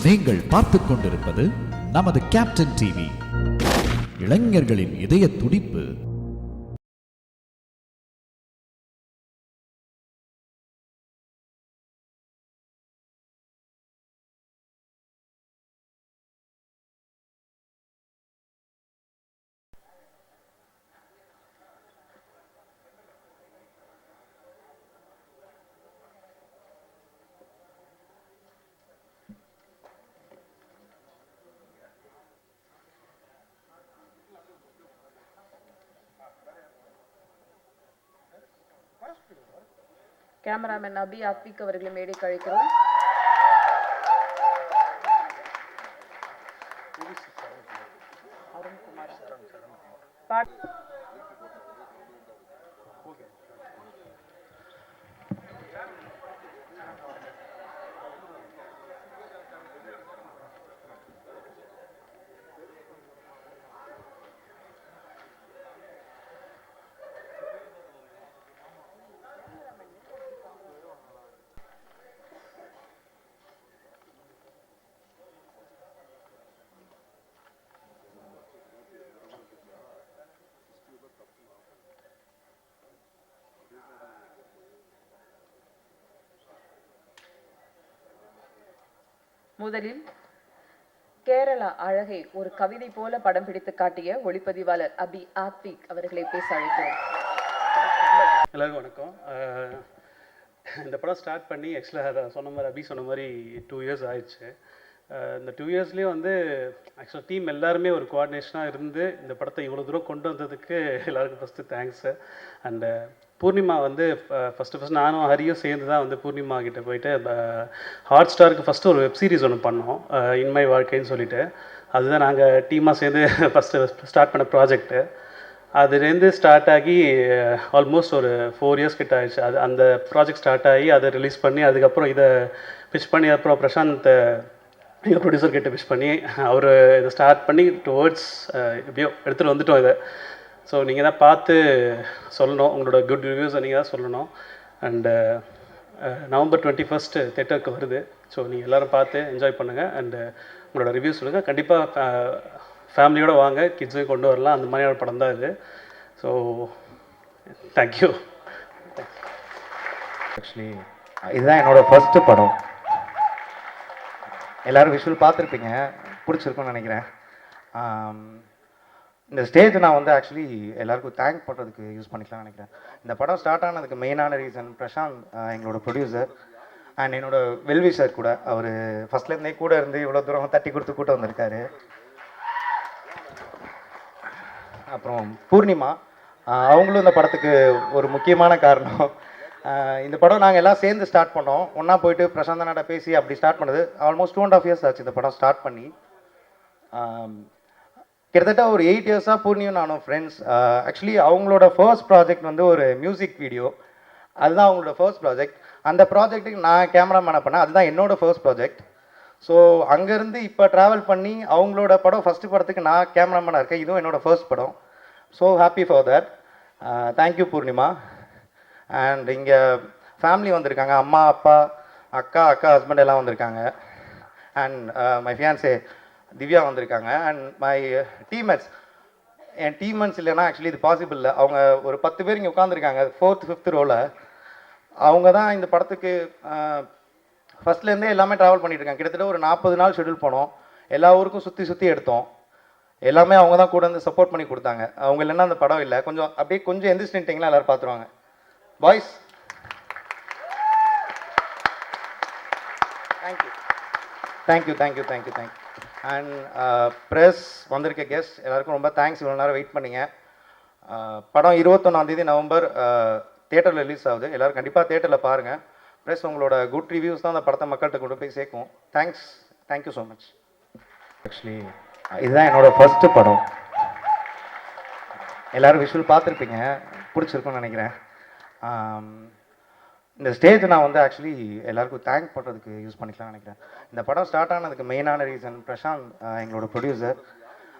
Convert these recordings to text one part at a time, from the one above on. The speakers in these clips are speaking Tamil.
நீங்கள் பார்த்துக் கொண்டிருப்பது நமது கேப்டன் டிவி. இளைஞர்களின் இதய துடிப்பு. கேமராமேன் அபி ஆத்விக் அவர்களை மேடைக்கு அழைக்கிறோம். முதலில் கேரளா அழகை ஒரு கவிதை போல படம் பிடித்து காட்டிய ஒளிப்பதிவாளர் அபி ஆத்விக் அவர்களை பேச அழைக்கிறோம். எல்லாருக்கும் வணக்கம். இந்த படம் ஸ்டார்ட் பண்ணி ஆக்சுவலாக சொன்ன மாதிரி அபி சொன்ன மாதிரி 2 இயர்ஸ் ஆயிடுச்சு. இந்த 2 இயர்ஸ்லேயும் வந்து ஆக்சுவலாக டீம் எல்லாருமே ஒரு கோஆர்டினேஷனாக இருந்து இந்த படத்தை இவ்வளோ தூரம் கொண்டு வந்ததுக்கு எல்லாருக்கும் ஃபஸ்ட்டு தேங்க்ஸு. அண்டு பூர்ணிமா வந்து ஃபஸ்ட்டு நானும் ஹரியும் சேர்ந்து தான் வந்து பூர்ணிமா கிட்டே போயிட்டு ஹாட் ஸ்டாருக்கு ஃபஸ்ட்டு ஒரு வெப் சீரிஸ் ஒன்று பண்ணோம், இன்மை வாழ்க்கைன்னு சொல்லிட்டு. அதுதான் நாங்கள் டீமாக சேர்ந்து ஃபஸ்ட்டு ஸ்டார்ட் பண்ண ப்ராஜெக்ட்டு. அதுலேருந்து ஸ்டார்ட் ஆகி ஆல்மோஸ்ட் ஒரு 4 இயர்ஸ் கிட்ட ஆயிடுச்சு. அது அந்த ப்ராஜெக்ட் ஸ்டார்ட் ஆகி அதை ரிலீஸ் பண்ணி அதுக்கப்புறம் இதை பிச் பண்ணி அப்புறம் பிரசாந்த் எங்கள் ப்ரொடியூசர் கிட்ட பிச் பண்ணி அவர் இதை ஸ்டார்ட் பண்ணி டுவர்ட்ஸ் எப்படியோ எடுத்துகிட்டு வந்துட்டோம் இதை. ஸோ நீங்கள் தான் பார்த்து சொல்லணும், உங்களோட குட் ரிவ்யூஸை நீங்கள் தான் சொல்லணும். அண்டு November 21 தேட்டருக்கு வருது. ஸோ நீங்கள் எல்லோரும் பார்த்து என்ஜாய் பண்ணுங்கள் அண்டு உங்களோட ரிவ்யூஸ் சொல்லுங்கள். கண்டிப்பாக ஃபேமிலியோடு வாங்க, கிட்ஸையும் கொண்டு வரலாம். அந்த மாதிரியான படம் தான் இது. So thank you. ஆக்சுவலி இதுதான் என்னோடய ஃபஸ்ட்டு படம். எல்லோரும் விஷுவல் பார்த்துருப்பீங்க, பிடிச்சிருக்குன்னு நினைக்கிறேன். இந்த ஸ்டேஜ் நான் வந்து ஆக்சுவலி எல்லாருக்கும் தேங்க் பண்ணுறதுக்கு யூஸ் பண்ணிக்கலாம்னு நினைக்கிறேன். இந்த படம் ஸ்டார்ட் ஆனதுக்கு மெயினான ரீசன் பிரசாந்த், எங்களோட ப்ரொடியூசர் அண்ட் என்னோடய வெல்விஷர் கூட. அவர் ஃபஸ்ட்லேருந்தே கூட இருந்து இவ்வளோ தூரம் தட்டி கொடுத்து கூட்டம் வந்திருக்காரு. அப்புறம் பூர்ணிமா, அவங்களும் இந்த படத்துக்கு ஒரு முக்கியமான காரணம். இந்த படம் நாங்கள் எல்லாம் சேர்ந்து ஸ்டார்ட் பண்ணோம், ஒன்றா போயிட்டு பிரசாந்தனாட்ட பேசி அப்படி ஸ்டார்ட் பண்ணது. ஆல்மோஸ்ட் 2.5 இயர்ஸ் ஆச்சு இந்த படம் ஸ்டார்ட் பண்ணி. கிட்டத்தட்ட ஒரு 8 இயர்ஸாக பூர்ணியும் நானும் ஃப்ரெண்ட்ஸ். ஆக்சுவலி அவங்களோட ஃபர்ஸ்ட் ப்ராஜெக்ட் வந்து ஒரு மியூசிக் வீடியோ, அதுதான் அவங்களோட ஃபர்ஸ்ட் ப்ராஜெக்ட். அந்த ப்ராஜெக்ட்டுக்கு நான் கேமராமேனாக பண்ணேன், அதுதான் என்னோடய ஃபர்ஸ்ட் ப்ராஜெக்ட். ஸோ அங்கேருந்து இப்போ ட்ராவல் பண்ணி அவங்களோட படம் ஃபஸ்ட்டு படத்துக்கு நான் கேமராமேனாக இருக்கேன். இதுவும் என்னோடய ஃபர்ஸ்ட் படம். So happy for that. Thank you Purnima. And இங்கே ஃபேமிலி வந்திருக்காங்க, அம்மா அப்பா அக்கா ஹஸ்பண்ட் எல்லாம் வந்திருக்காங்க. அண்ட் மை ஃபியான்சே திவ்யா வந்திருக்காங்க. And my teammates. N teammates இல்லைன்னா ஆக்சுவலி இது பாசிபிள் இல்லை. அவங்க ஒரு 10 பேர் இங்கே உட்காந்துருக்காங்க 4th 5th ரோவில். அவங்க தான் இந்த படத்துக்கு ஃபஸ்ட்லேருந்தே எல்லாமே ட்ராவல் பண்ணிட்டு இருக்காங்க. கிட்டத்தட்ட ஒரு 40 நாள் ஷெட்யூல் பண்ணோம், எல்லா ஊருக்கும் சுற்றி எடுத்தோம். எல்லாமே அவங்க தான் கூட வந்து சப்போர்ட் பண்ணி கொடுத்தாங்க. அவங்க இல்லைன்னா அந்த படம் இல்லை. கொஞ்சம் எந்திரிச்சிட்டிங்களா எல்லோரும் பார்த்துருவாங்க. Boys thank you. அண்ட் ப்ரெஸ் வந்திருக்க கெஸ்ட் எல்லாருக்கும் ரொம்ப தேங்க்ஸ். இவ்வளோ நேரம் வெயிட் பண்ணிங்க. படம் 21 நவம்பர் தேட்டரில் ரிலீஸ் ஆகுது. எல்லோரும் கண்டிப்பாக தேட்டரில் பாருங்கள். ப்ரெஸ் உங்களோட குட் ரிவ்யூஸ் தான் அந்த படத்தை மக்கள்கிட்ட கொண்டு போய் சேர்க்கும். Thank you so much. ஆக்சுவலி இதுதான் என்னோடய ஃபஸ்ட்டு படம். எல்லோரும் விஷுவல் பார்த்துருப்பீங்க, பிடிச்சிருக்குன்னு நினைக்கிறேன். இந்த ஸ்டேஜ் நான் வந்து ஆக்சுவலி எல்லாருக்கும் தேங்க் பண்ணுறதுக்கு யூஸ் பண்ணிக்கலாம்னு நினைக்கிறேன். இந்த படம் ஸ்டார்ட் ஆனதுக்கு மெயினான ரீசன் பிரசாந்த், எங்களோட ப்ரொடியூசர்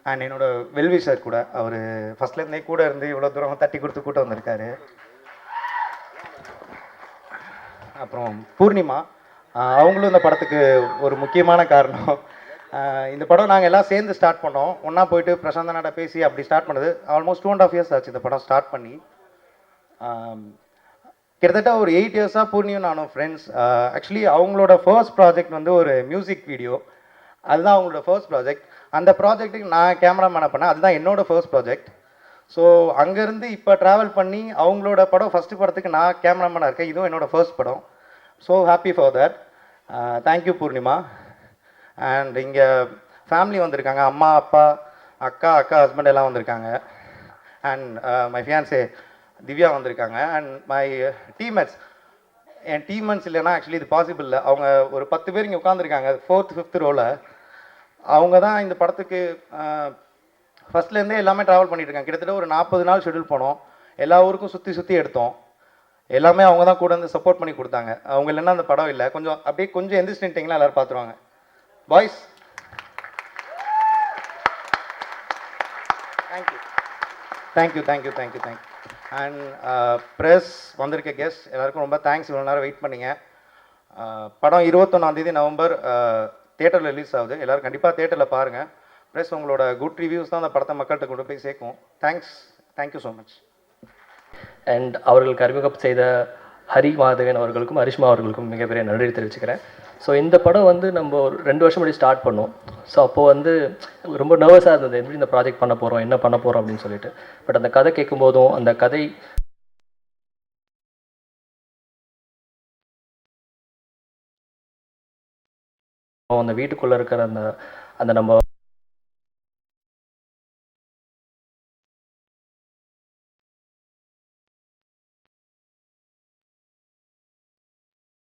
அண்ட் என்னோடய வெல்விஷர் கூட. அவர் ஃபஸ்ட்லேருந்தே கூட இருந்து இவ்வளோ தூரம் தட்டி கொடுத்து கூட்டம் வந்திருக்காரு. அப்புறம் பூர்ணிமா, அவங்களும் இந்த படத்துக்கு ஒரு முக்கியமான காரணம். இந்த படம் நாங்கள் எல்லாம் சேர்ந்து ஸ்டார்ட் பண்ணோம். ஒன்றா போயிட்டு பிரசாந்தனாட்ட பேசி அப்படி ஸ்டார்ட் பண்ணது. ஆல்மோஸ்ட் 2.5 years ஆச்சு இந்த படம் ஸ்டார்ட் பண்ணி. கிட்டத்தட்ட ஒரு 8 years-ஆக பூர்ணியும் நானும் ஃப்ரெண்ட்ஸ். ஆக்சுவலி அவங்களோட ஃபர்ஸ்ட் ப்ராஜெக்ட் வந்து ஒரு மியூசிக் வீடியோ. அதுதான் அவங்களோட ஃபர்ஸ்ட் ப்ராஜெக்ட். அந்த ப்ராஜெக்ட்டுக்கு நான் கேமராமேனாக பண்ணேன். அதுதான் என்னோடய ஃபர்ஸ்ட் ப்ராஜெக்ட். ஸோ அங்கேருந்து இப்போ ட்ராவல் பண்ணி அவங்களோட படம் ஃபஸ்ட்டு படத்துக்கு நான் கேமராமேனாக இருக்கேன். இதுவும் என்னோடய ஃபர்ஸ்ட் படம். So happy for that. Thank you Purnima. And இங்கே ஃபேமிலி வந்திருக்காங்க. அம்மா, அப்பா, அக்கா ஹஸ்பண்ட் எல்லாம் வந்திருக்காங்க. அண்ட் மை ஃபியான்சே திவ்யா வந்திருக்காங்க. And my teammates. N teammates இல்லைன்னா ஆக்சுவலி இது பாசிபிள் இல்லை. அவங்க ஒரு 10 பேர் இங்கே உட்காந்துருக்காங்க 4th 5th ரோவில். அவங்க தான் இந்த படத்துக்கு ஃபஸ்ட்லேருந்தே எல்லாமே ட்ராவல் பண்ணிட்டு இருக்காங்க. கிட்டத்தட்ட ஒரு 40 நாள் ஷெட்யூல் பண்ணோம். எல்லா ஊருக்கும் சுற்றி எடுத்தோம். எல்லாமே அவங்க தான் கூட இருந்து சப்போர்ட் பண்ணி கொடுத்தாங்க. அவங்க இல்லைன்னா அந்த படம் இல்லை. கொஞ்சம் எந்திரிச்சு நின்ட்டிங்கன்னா எல்லோரும் பார்த்துருவாங்க. Boys, thank you. அண்ட் ப்ரெஸ் வந்திருக்க கெஸ்ட் எல்லாருக்கும் ரொம்ப தேங்க்ஸ். இவ்வளோ நேரம் வெயிட் பண்ணிங்க. படம் 21 நவம்பர் தியேட்டரில் ரிலீஸ் ஆகுது. எல்லோரும் கண்டிப்பாக தியேட்டரில் பாருங்கள். ப்ரெஸ் உங்களோட குட் ரிவ்யூஸ் தான் அந்த படத்தை மக்கள்கிட்ட கொண்டு போய் சேர்க்கும். Thank you so much. அண்ட் அவர்களுக்கு அறிமுகம் செய்த ஹரி மாதவன் அவர்களுக்கும் அரிஷ்மா அவர்களுக்கும் மிகப்பெரிய நன்றி தெரிவிச்சுக்கிறேன். ஸோ இந்த படம் வந்து நம்ம ஒரு 2 வருஷம் முன்னாடி ஸ்டார்ட் பண்ணோம். ஸோ அப்போது வந்து ரொம்ப நர்வஸாக இருந்தது, எப்படி இந்த ப்ராஜெக்ட் பண்ண போகிறோம், என்ன பண்ண போகிறோம் அப்படின்னு சொல்லிட்டு. பட் அந்த கதை கேட்கும்போதும் அந்த கதை அந்த வீட்டுக்குள்ளே இருக்கிற அந்த நம்ம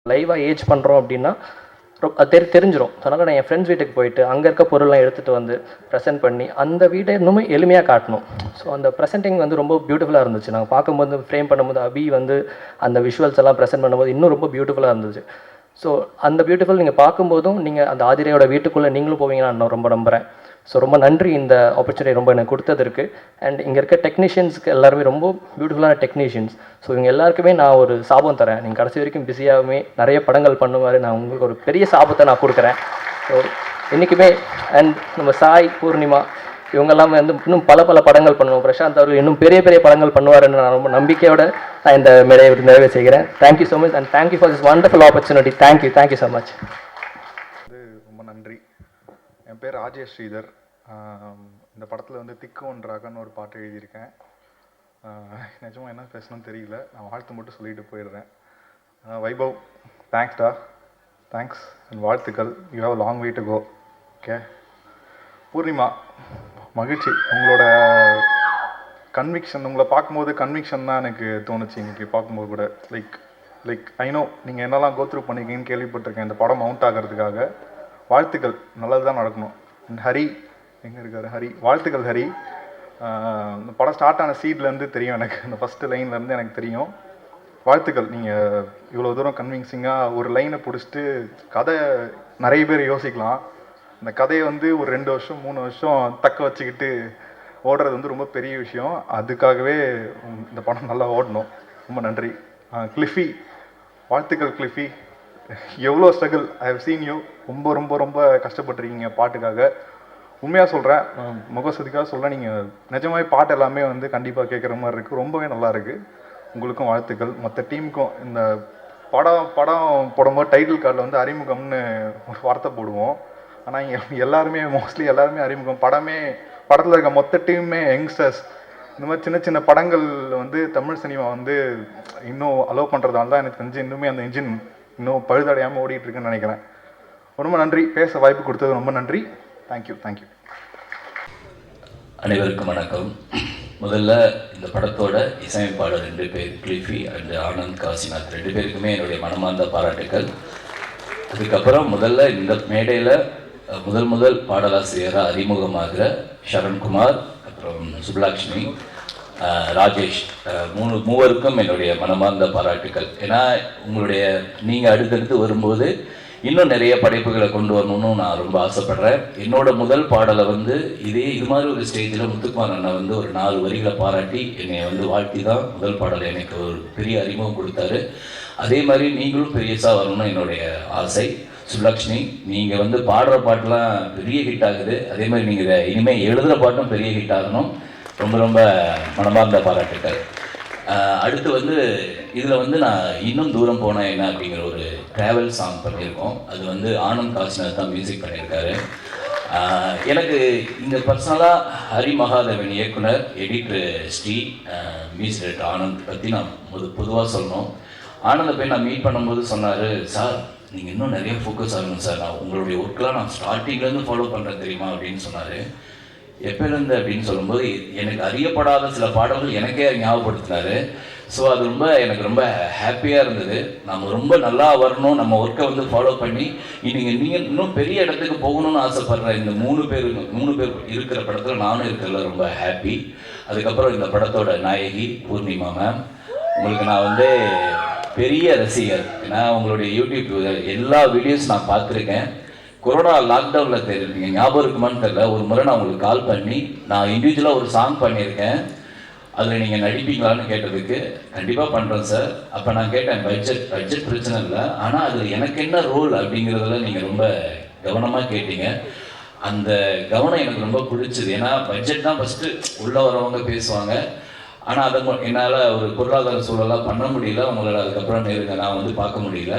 லைவாக ஏஜ் பண்ணுறோம் அப்படின்னா அது தெரிஞ்சிடும். அதனால் நான் என் ஃப்ரெண்ட்ஸ் வீட்டுக்கு போயிட்டு அங்கே இருக்க பொருள்லாம் எடுத்துகிட்டு வந்து ப்ரெசென்ட் பண்ணி அந்த வீட்டை இன்னுமே எளிமையாக காட்டணும். ஸோ அந்த ப்ரெசென்டிங் வந்து ரொம்ப பியூட்டிஃபுல்லாக இருந்துச்சு. நாங்கள் பார்க்கும்போது ஃப்ரேம் பண்ணும்போது அபி வந்து அந்த விஷுவல்ஸ் எல்லாம் ப்ரெசென்ட் பண்ணும்போது இன்னும் ரொம்ப பியூட்டிஃபுல்லாக இருந்துச்சு. ஸோ அந்த பியூட்டிஃபுல் நீங்கள் பார்க்கும்போதும் நீங்கள் அந்த ஆதிரையோட வீட்டுக்குள்ளே நீங்களும் போவீங்கன்னு நான் ரொம்ப நம்புகிறேன். ஸோ ரொம்ப நன்றி இந்த ஆப்பர்ச்சுனிட்டி ரொம்ப எனக்கு கொடுத்ததற்கு. அண்ட் இங்கே இருக்க டெக்னீஷியன்ஸ்க்கு எல்லாருமே ரொம்ப பியூட்டிஃபுல்லான டெக்னீஷியன்ஸ். ஸோ இவங்க எல்லாருக்குமே நான் ஒரு சாபம் தரேன். நீங்கள் கடைசி வரைக்கும் பிஸியாகவே நிறைய படங்கள் பண்ணுவார். நான் உங்களுக்கு ஒரு பெரிய சாபத்தை நான் கொடுக்குறேன். ஸோ இன்றைக்குமே அண்ட் நம்ம சாய், பூர்ணிமா இவங்கெல்லாம் வந்து இன்னும் பல படங்கள் பண்ணுவோம். பிரசாந்த் அவர்கள் இன்னும் பெரிய படங்கள் பண்ணுவாருன்னு நான் ரொம்ப நம்பிக்கையோடு நான் இந்த மேடையை நிறைவே செய்கிறேன். Thank you so much and thank you for this wonderful opportunity. Thank you so much. ரொம்ப நன்றி. என் பேர் ராஜேஷ் ஸ்ரீதர். இந்த படத்தில் வந்து திக்கு ஒன்றாகன்னு ஒரு பாட்டு எழுதியிருக்கேன். நிஜமாக என்ன பேசணும்னு தெரியல, நான் வாழ்த்து மட்டும் சொல்லிட்டு போயிடுறேன். வைபவ், தேங்க்ஸ் அண்ட் வாழ்த்துக்கள். You have long way to go. Okay. Purnima, மகிழ்ச்சி. உங்களோட கன்விக்ஷன், உங்களை பார்க்கும்போது கன்விக்ஷன் தான் எனக்கு தோணுச்சு இன்றைக்கி பார்க்கும்போது கூட. லைக் ஐ நோ நீங்கள் என்னெல்லாம் கோத்ரூ பண்ணியிருக்கீங்கன்னு கேள்விப்பட்டிருக்கேன் இந்த படம் மவுண்ட் ஆகிறதுக்காக. வாழ்த்துக்கள், நல்லது தான் நடக்கணும். அண்ட் ஹரி எங்கே இருக்கார்? ஹரி, வாழ்த்துக்கள் ஹரி. இந்த படம் ஸ்டார்ட் ஆன சீட்லேருந்து தெரியும் எனக்கு, இந்த ஃபஸ்ட்டு லைன்லேருந்து எனக்கு தெரியும். வாழ்த்துக்கள். நீங்கள் இவ்வளோ தூரம் கன்வின்சிங்காக ஒரு லைனை பிடிச்சிட்டு கதை நிறைய பேர் யோசிக்கலாம். இந்த கதையை வந்து ஒரு 2 வருஷம் 3 வருஷம் தக்க வச்சுக்கிட்டு ஓடுறது வந்து ரொம்ப பெரிய விஷயம். அதுக்காகவே இந்த படம் நல்லா ஓடணும். ரொம்ப நன்றி. கிளிஃபி, வாழ்த்துக்கள் கிளிஃபி. எவ்வளோ struggle, I have seen you. ரொம்ப ரொம்ப ரொம்ப கஷ்டப்பட்டுருக்கீங்க பாட்டுக்காக. உண்மையாக சொல்கிறேன், முகஸ்துதிக்காக சொல்ல, நீங்கள் நிஜமாவே பாட்டு எல்லாமே வந்து கண்டிப்பாக கேட்குற மாதிரி இருக்குது. ரொம்பவே நல்லா இருக்குது. உங்களுக்கும் வாழ்த்துக்கள். மற்ற டீமுக்கும். இந்த படம் போடும்போது டைட்டில் கார்டில் வந்து அறிமுகம்னு ஒரு வார்த்தை போடுவோம். ஆனால் எல்லாருமே மோஸ்ட்லி எல்லாருமே அறிமுகம். படத்தில் இருக்க மொத்த டீமுமே யங்ஸ்டர்ஸ். இந்த மாதிரி சின்ன படங்கள் வந்து தமிழ் சினிமா வந்து இன்னும் அலோவ் பண்ணுறதால தான் எனக்கு தெரிஞ்சு இன்னுமே அந்த இன்ஜின் இன்னும் பழுதடையாமல் ஓடிட்டுருக்குன்னு நினைக்கிறேன். ரொம்ப நன்றி. பேச வாய்ப்பு கொடுத்தது ரொம்ப நன்றி. தேங்க்யூ. அனைவருக்கும் வணக்கம். முதல்ல இந்த படத்தோட இசையமைப்பாளர் 2 பேர், கிளிஃபி அண்ட் ஆனந்த் காசிநாத், 2 பேருக்குமே என்னுடைய மனமார்ந்த பாராட்டுக்கள். அதுக்கப்புறம் முதல்ல இந்த மேடையில் முதல் பாடலாசிரியராக அறிமுகமாகிற சரண்குமார், அப்புறம் சுப்லக்ஷ்மி, ராஜேஷ், மூவருக்கும் என்னுடைய மனமார்ந்த பாராட்டுக்கள். ஏன்னா நீங்கள் அடுத்தடுத்து வரும்போது இன்னும் நிறைய படைப்புகளை கொண்டு வரணும்னு நான் ரொம்ப ஆசைப்படுறேன். என்னோட முதல் பாடலை வந்து இது மாதிரி ஒரு ஸ்டேஜில் முத்துக்குமார் அண்ணன் வந்து ஒரு 4 வரிகளை பாராட்டி என்னை வந்து வாழ்த்தி தான் முதல் பாடலை எனக்கு ஒரு பெரிய அறிமுகம் கொடுத்தாரு. அதே மாதிரி நீங்களும் பெரியசாக வரணும்னு என்னுடைய ஆசை. சுப்லக்ஷ்மி, நீங்கள் வந்து பாடுற பாட்டெலாம் பெரிய ஹிட் ஆகுது. அதே மாதிரி நீங்கள் இனிமேல் எழுதுகிற பாட்டும் பெரிய ஹிட் ஆகணும். ரொம்ப ரொம்ப மனமார்ந்த பாராட்டுக்கள். அடுத்து வந்து இதில் வந்து நான் இன்னும் தூரம் போனேன் என்ன அப்படிங்கிற ஒரு ட்ராவல் சாங் பண்ணியிருக்கோம். அது வந்து ஆனந்த் காசிநாத் தான் மியூசிக் பண்ணியிருக்காரு. எனக்கு இந்த பர்சனலாக ஹரி மகாதேவன் இயக்குனர், editor Sri, music director Anand பற்றி நான் பொதுவாக சொல்லணும். ஆனந்தை போய் நான் மீட் பண்ணும்போது சொன்னார், சார் நீங்கள் இன்னும் நிறைய ஃபோக்கஸ் ஆகணும் சார், நான் உங்களுடைய ஒர்க்கெலாம் நான் ஸ்டார்டிங்லேருந்து ஃபாலோ பண்ணுறேன் தெரியுமா அப்படின்னு சொன்னார். எப்போலேருந்து அப்படின்னு சொல்லும்போது எனக்கு அறியப்படாத சில பாடல்கள் எனக்கே ஞாபகப்படுத்தினார். ஸோ அது எனக்கு ரொம்ப ஹாப்பியாக இருந்தது. நம்ம ரொம்ப நல்லா வரணும், நம்ம ஒர்க்கை வந்து ஃபாலோ பண்ணி நீங்கள் இன்னும் பெரிய இடத்துக்கு போகணும்னு ஆசைப்படுற இந்த 3 பேர் இருக்கிற படத்தில் நானும் இருக்கிறதுல ரொம்ப ஹாப்பி. அதுக்கப்புறம் இந்த படத்தோட நாயகி பூர்ணிமா மேம், உங்களுக்கு நான் வந்து பெரிய ரசிகர். ஏன்னா உங்களுடைய யூடியூப் எல்லா வீடியோஸ் நான் பார்த்துருக்கேன். கொரோனா லாக்டவுனில் தெரியுங்க, ஞாபகம் இருக்குமான்னு தெரியல, ஒரு முறை நான் உங்களுக்கு கால் பண்ணி நான் இண்டிவிஜுவலாக ஒரு சாங் பண்ணியிருக்கேன், அதில் நீங்கள் நடிப்பீங்களான்னு கேட்டதுக்கு கண்டிப்பாக பண்ணுறேன் சார். அப்போ நான் கேட்டேன், பட்ஜெட் பிரச்சனை இல்லை, ஆனால் அதில் எனக்கு என்ன ரோல் அப்படிங்கிறதுல நீங்கள் ரொம்ப கவனமாக கேட்டீங்க. அந்த கவனம் எனக்கு ரொம்ப பிடிச்சிது. ஏன்னா பட்ஜெட் தான் ஃபஸ்ட்டு உள்ளே வரவங்க பேசுவாங்க, ஆனால் அதை என்னால் ஒரு பொருளாதார சூழலாக பண்ண முடியல. உங்களால் அதுக்கப்புறம் நேருங்க நான் வந்து பார்க்க முடியல.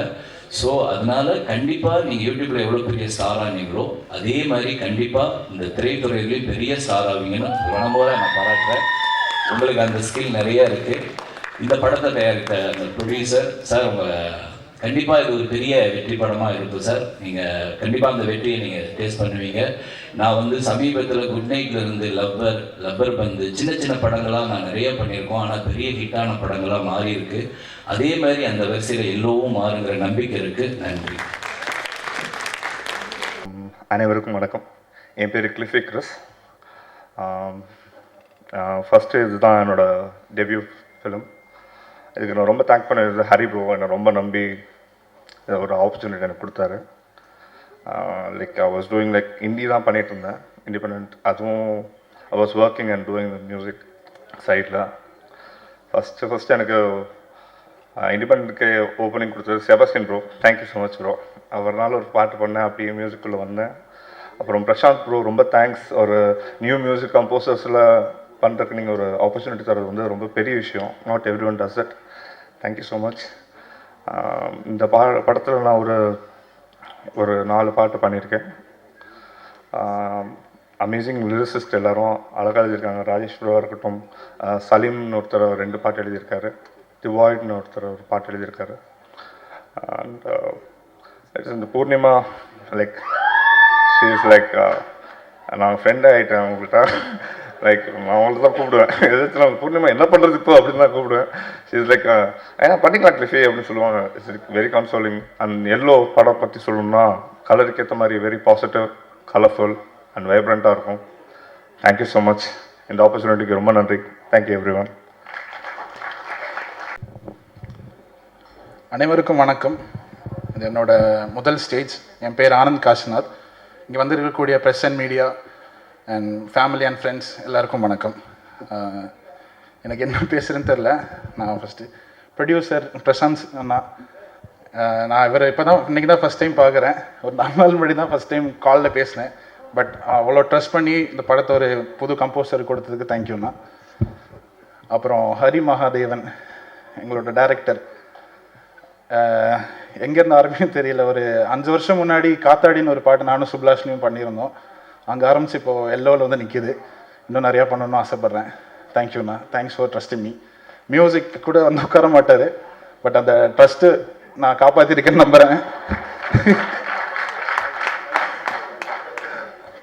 ஸோ அதனால் கண்டிப்பாக நீங்கள் யூடியூப்பில் எவ்வளோ பெரிய ஸ்டார் ஆனீங்களோ அதே மாதிரி கண்டிப்பாக இந்த திரைத்துறையிலையும் பெரிய ஸ்டார் ஆவீங்கன்னு மனமோட நான் பாராட்டுறேன். உங்களுக்கு அந்த ஸ்கில் நிறையா இருக்குது. இந்த படத்தை தயாரித்த அந்த ப்ரொடியூசர் சார், உங்களை கண்டிப்பாக இது ஒரு பெரிய வெற்றி படமாக இருக்கும் சார். நீங்கள் கண்டிப்பாக அந்த வெற்றியை நீங்கள் டேஸ்ட் பண்ணுவீங்க. நான் வந்து சமீபத்தில் குட் நைட்லேருந்து லப்பர் பந்து சின்ன சின்ன படங்களாக நான் நிறைய பண்ணியிருக்கோம், ஆனால் பெரிய ஹிட்டான படங்களாக மாறி இருக்கு. அதே மாதிரி அந்த வரிசையில் எல்லோவும் மாறுங்கிற நம்பிக்கை இருக்குது. நன்றி. அனைவருக்கும் வணக்கம். என் பேர் கிளிஃபி கிறிஸ். ஃபஸ்ட்டு இதுதான் என்னோடய டெபியூ ஃபிலிம். இதுக்கு நான் ரொம்ப தேங்க் பண்ணது ஹரி ப்ரோ. என்னை ரொம்ப நம்பி ஒரு ஆப்பர்ச்சுனிட்டி எனக்கு கொடுத்தாரு. Like I was doing like Hindi தான் பண்ணிகிட்டு இருந்தேன், இண்டிபெண்ட். அதுவும் I was working and doing the music சைடில். ஃபஸ்ட்டு எனக்கு இண்டிபெண்ட்க்கு ஓப்பனிங் கொடுத்தது Sebastian bro. Thank you so much bro. அவர்னால ஒரு பாட்டு பண்ணேன், அப்படியே மியூசிக்குள்ளே வந்தேன். அப்புறம் பிரசாந்த் ப்ரோ, ரொம்ப தேங்க்ஸ். ஒரு நியூ மியூசிக் கம்போசர்ஸில் பண்ணுறதுக்கு நீங்கள் ஒரு ஆப்பர்ச்சுனிட்டி தரது வந்து ரொம்ப பெரிய விஷயம். Not every one does it. Thank you so much. இந்த படத்தில் நான் ஒரு 4 பாட்டு பண்ணியிருக்கேன். அமேசிங் லிரிசிஸ்ட் எல்லோரும் அழகாக எழுதியிருக்காங்க. ராஜேஷ் ப்ரோவாக இருக்கட்டும், சலீம்னு ஒருத்தர் 2 பாட்டு எழுதியிருக்காரு, டிவாய்ட்னு ஒருத்தர் ஒரு பாட்டு எழுதியிருக்காரு. அண்ட் இந்த Poornima, like she is like, நான் ஃப்ரெண்ட் ஆகிட்டேன் அவங்கள்ட்ட. லைக் நான் அவங்கள்ட்ட தான் கூப்பிடுவேன், எதாச்சும் நான் பூர்ணிமா என்ன பண்ணுறது இப்போ அப்படின்னு தான் கூப்பிடுவேன். ஷீ இஸ் லைக், ஏன்னா பண்ணிக்கலாம் கிளிஃபி அப்படின்னு சொல்லுவாங்க. It's very consoling. And yellow படம் பற்றி சொல்லணும்னா கலருக்கு ஏற்ற மாதிரி வெரி பாசிட்டிவ், கலர்ஃபுல் அண்ட் வைப்ரண்ட்டாக இருக்கும். Thank you so much. இந்த ஆப்பர்ச்சுனிட்டிக்கு ரொம்ப நன்றி. Thank you every one. அனைவருக்கும் வணக்கம். இது என்னோட முதல் ஸ்டேஜ். என் பேர் ஆனந்த் காசிநாத். இங்கே வந்து இருக்கக்கூடிய press and media and family and friends எல்லாருக்கும் வணக்கம். எனக்கு என்ன பேசுகிறேன்னு தெரில. நான் ஃபஸ்ட்டு ப்ரொடியூசர் பிரசாந்த் அண்ணா. நான் இவர் இப்போ தான் இன்றைக்கி தான் ஃபஸ்ட் டைம் பார்க்குறேன். ஒரு 4 நாள் முன்னாடி தான் ஃபஸ்ட் டைம் காலில் பேசினேன். பட் அவ்வளோ ட்ரஸ்ட் பண்ணி இந்த படத்தை ஒரு புது கம்போசர் கொடுத்ததுக்கு தேங்க்யூண்ணா. அப்புறம் ஹரி மகாதேவன் எங்களோட டைரக்டர். எங்கேருந்து ஆரம்பிக்கும் தெரியல. ஒரு 5 வருஷம் முன்னாடி காத்தாடின்னு ஒரு பாட்டு நானும் சுப்லாஷ்னியும் பண்ணியிருந்தோம். அங்கே ஆரம்பித்து இப்போது எல்லோவில் வந்து நிற்கிது. இன்னும் நிறையா பண்ணணும்னு ஆசைப்பட்றேன். தேங்க்யூண்ணா. Thanks for trusting me. Music கூட வந்து உட்கார மாட்டார், பட் அந்த ட்ரஸ்ட்டு நான் காப்பாற்றிருக்கேன்னு நம்புகிறேன்.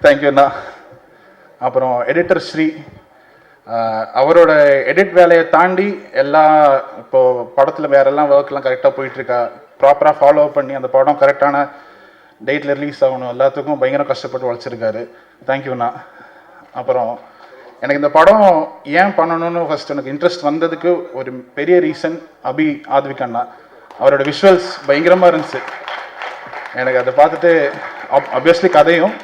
தேங்க்யூண்ணா. அப்புறம் எடிட்டர் ஸ்ரீ, அவரோட எடிட் வேலையை தாண்டி எல்லா இப்போது படத்தில் வேறெல்லாம் ஒர்க்லாம் கரெக்டாக போயிட்டுருக்கா, ப்ராப்பராக ஃபாலோ பண்ணி அந்த படம் கரெக்டான டேட்டில் ரிலீஸ் ஆகணும், எல்லாத்துக்கும் பயங்கர கஷ்டப்பட்டு உழைச்சிருக்காரு. தேங்க்யூண்ணா. அப்புறம் எனக்கு இந்த படம் ஏன் பண்ணணும்னு ஃபஸ்ட் எனக்கு இன்ட்ரெஸ்ட் வந்ததுக்கு ஒரு பெரிய ரீசன் அபி ஆத்விக் அண்ணா. அவரோட விஷுவல்ஸ் பயங்கரமாக இருந்துச்சு. எனக்கு அதை பார்த்துட்டு ஆப்வியஸ்லி கதையும்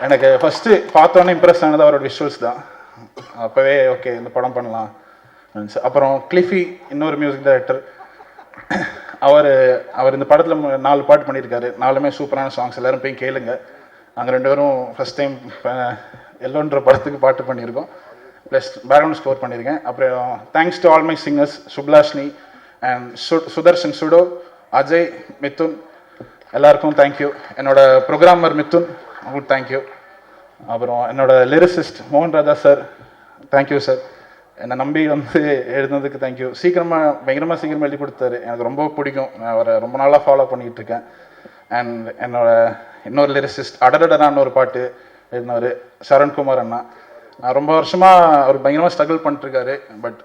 எனக்கு ஃபஸ்ட்டு பார்த்தோன்னே இம்ப்ரெஸ் ஆனது அவரோட விஷுவல்ஸ் தான். அப்போவே ஓகே இந்த படம் பண்ணலாம். அப்புறம் கிளிஃபி இன்னொரு மியூசிக் டைரக்டர், அவர் இந்த படத்தில் 4 பாட்டு பண்ணியிருக்காரு. 4மே சூப்பரான சாங்ஸ், எல்லோரும் போய் கேளுங்க. நாங்கள் 2 பேரும் ஃபஸ்ட் டைம் எல்லோன்ற படத்துக்கு பாட்டு பண்ணியிருக்கோம், ப்ளஸ் பேக்ரவுண்ட் ஸ்கோர் பண்ணியிருக்கேன். அப்புறம் thanks to all my singers, சுப்லாஷ்னி அண்ட் சுதர்ஷன், சுடோ, அஜய், மிதுன், எல்லாருக்கும் தேங்க்யூ. என்னோட ப்ரோக்ராமர் மிதுன், அவங்களுக்கு தேங்க்யூ. அப்புறம் என்னோட லிரிசிஸ்ட் மோகன் ராஜா சார், தேங்க்யூ சார். என்னை நம்பி வந்து எழுதுனதுக்கு தேங்க்யூ. பயங்கரமாக சீக்கிரமாக எழுதி கொடுத்தாரு, எனக்கு ரொம்ப பிடிக்கும். நான் அவரை ரொம்ப நாளாக ஃபாலோ பண்ணிகிட்டு இருக்கேன். அண்ட் என்னோட இன்னொரு லிரிசிஸ்ட் அடடடான்னு ஒரு பாட்டு எழுதினார் சரண்குமார் அண்ணா. நான் ரொம்ப வருஷமாக அவர் பயங்கரமாக ஸ்ட்ரகிள் பண்ணிட்டுருக்காரு. பட்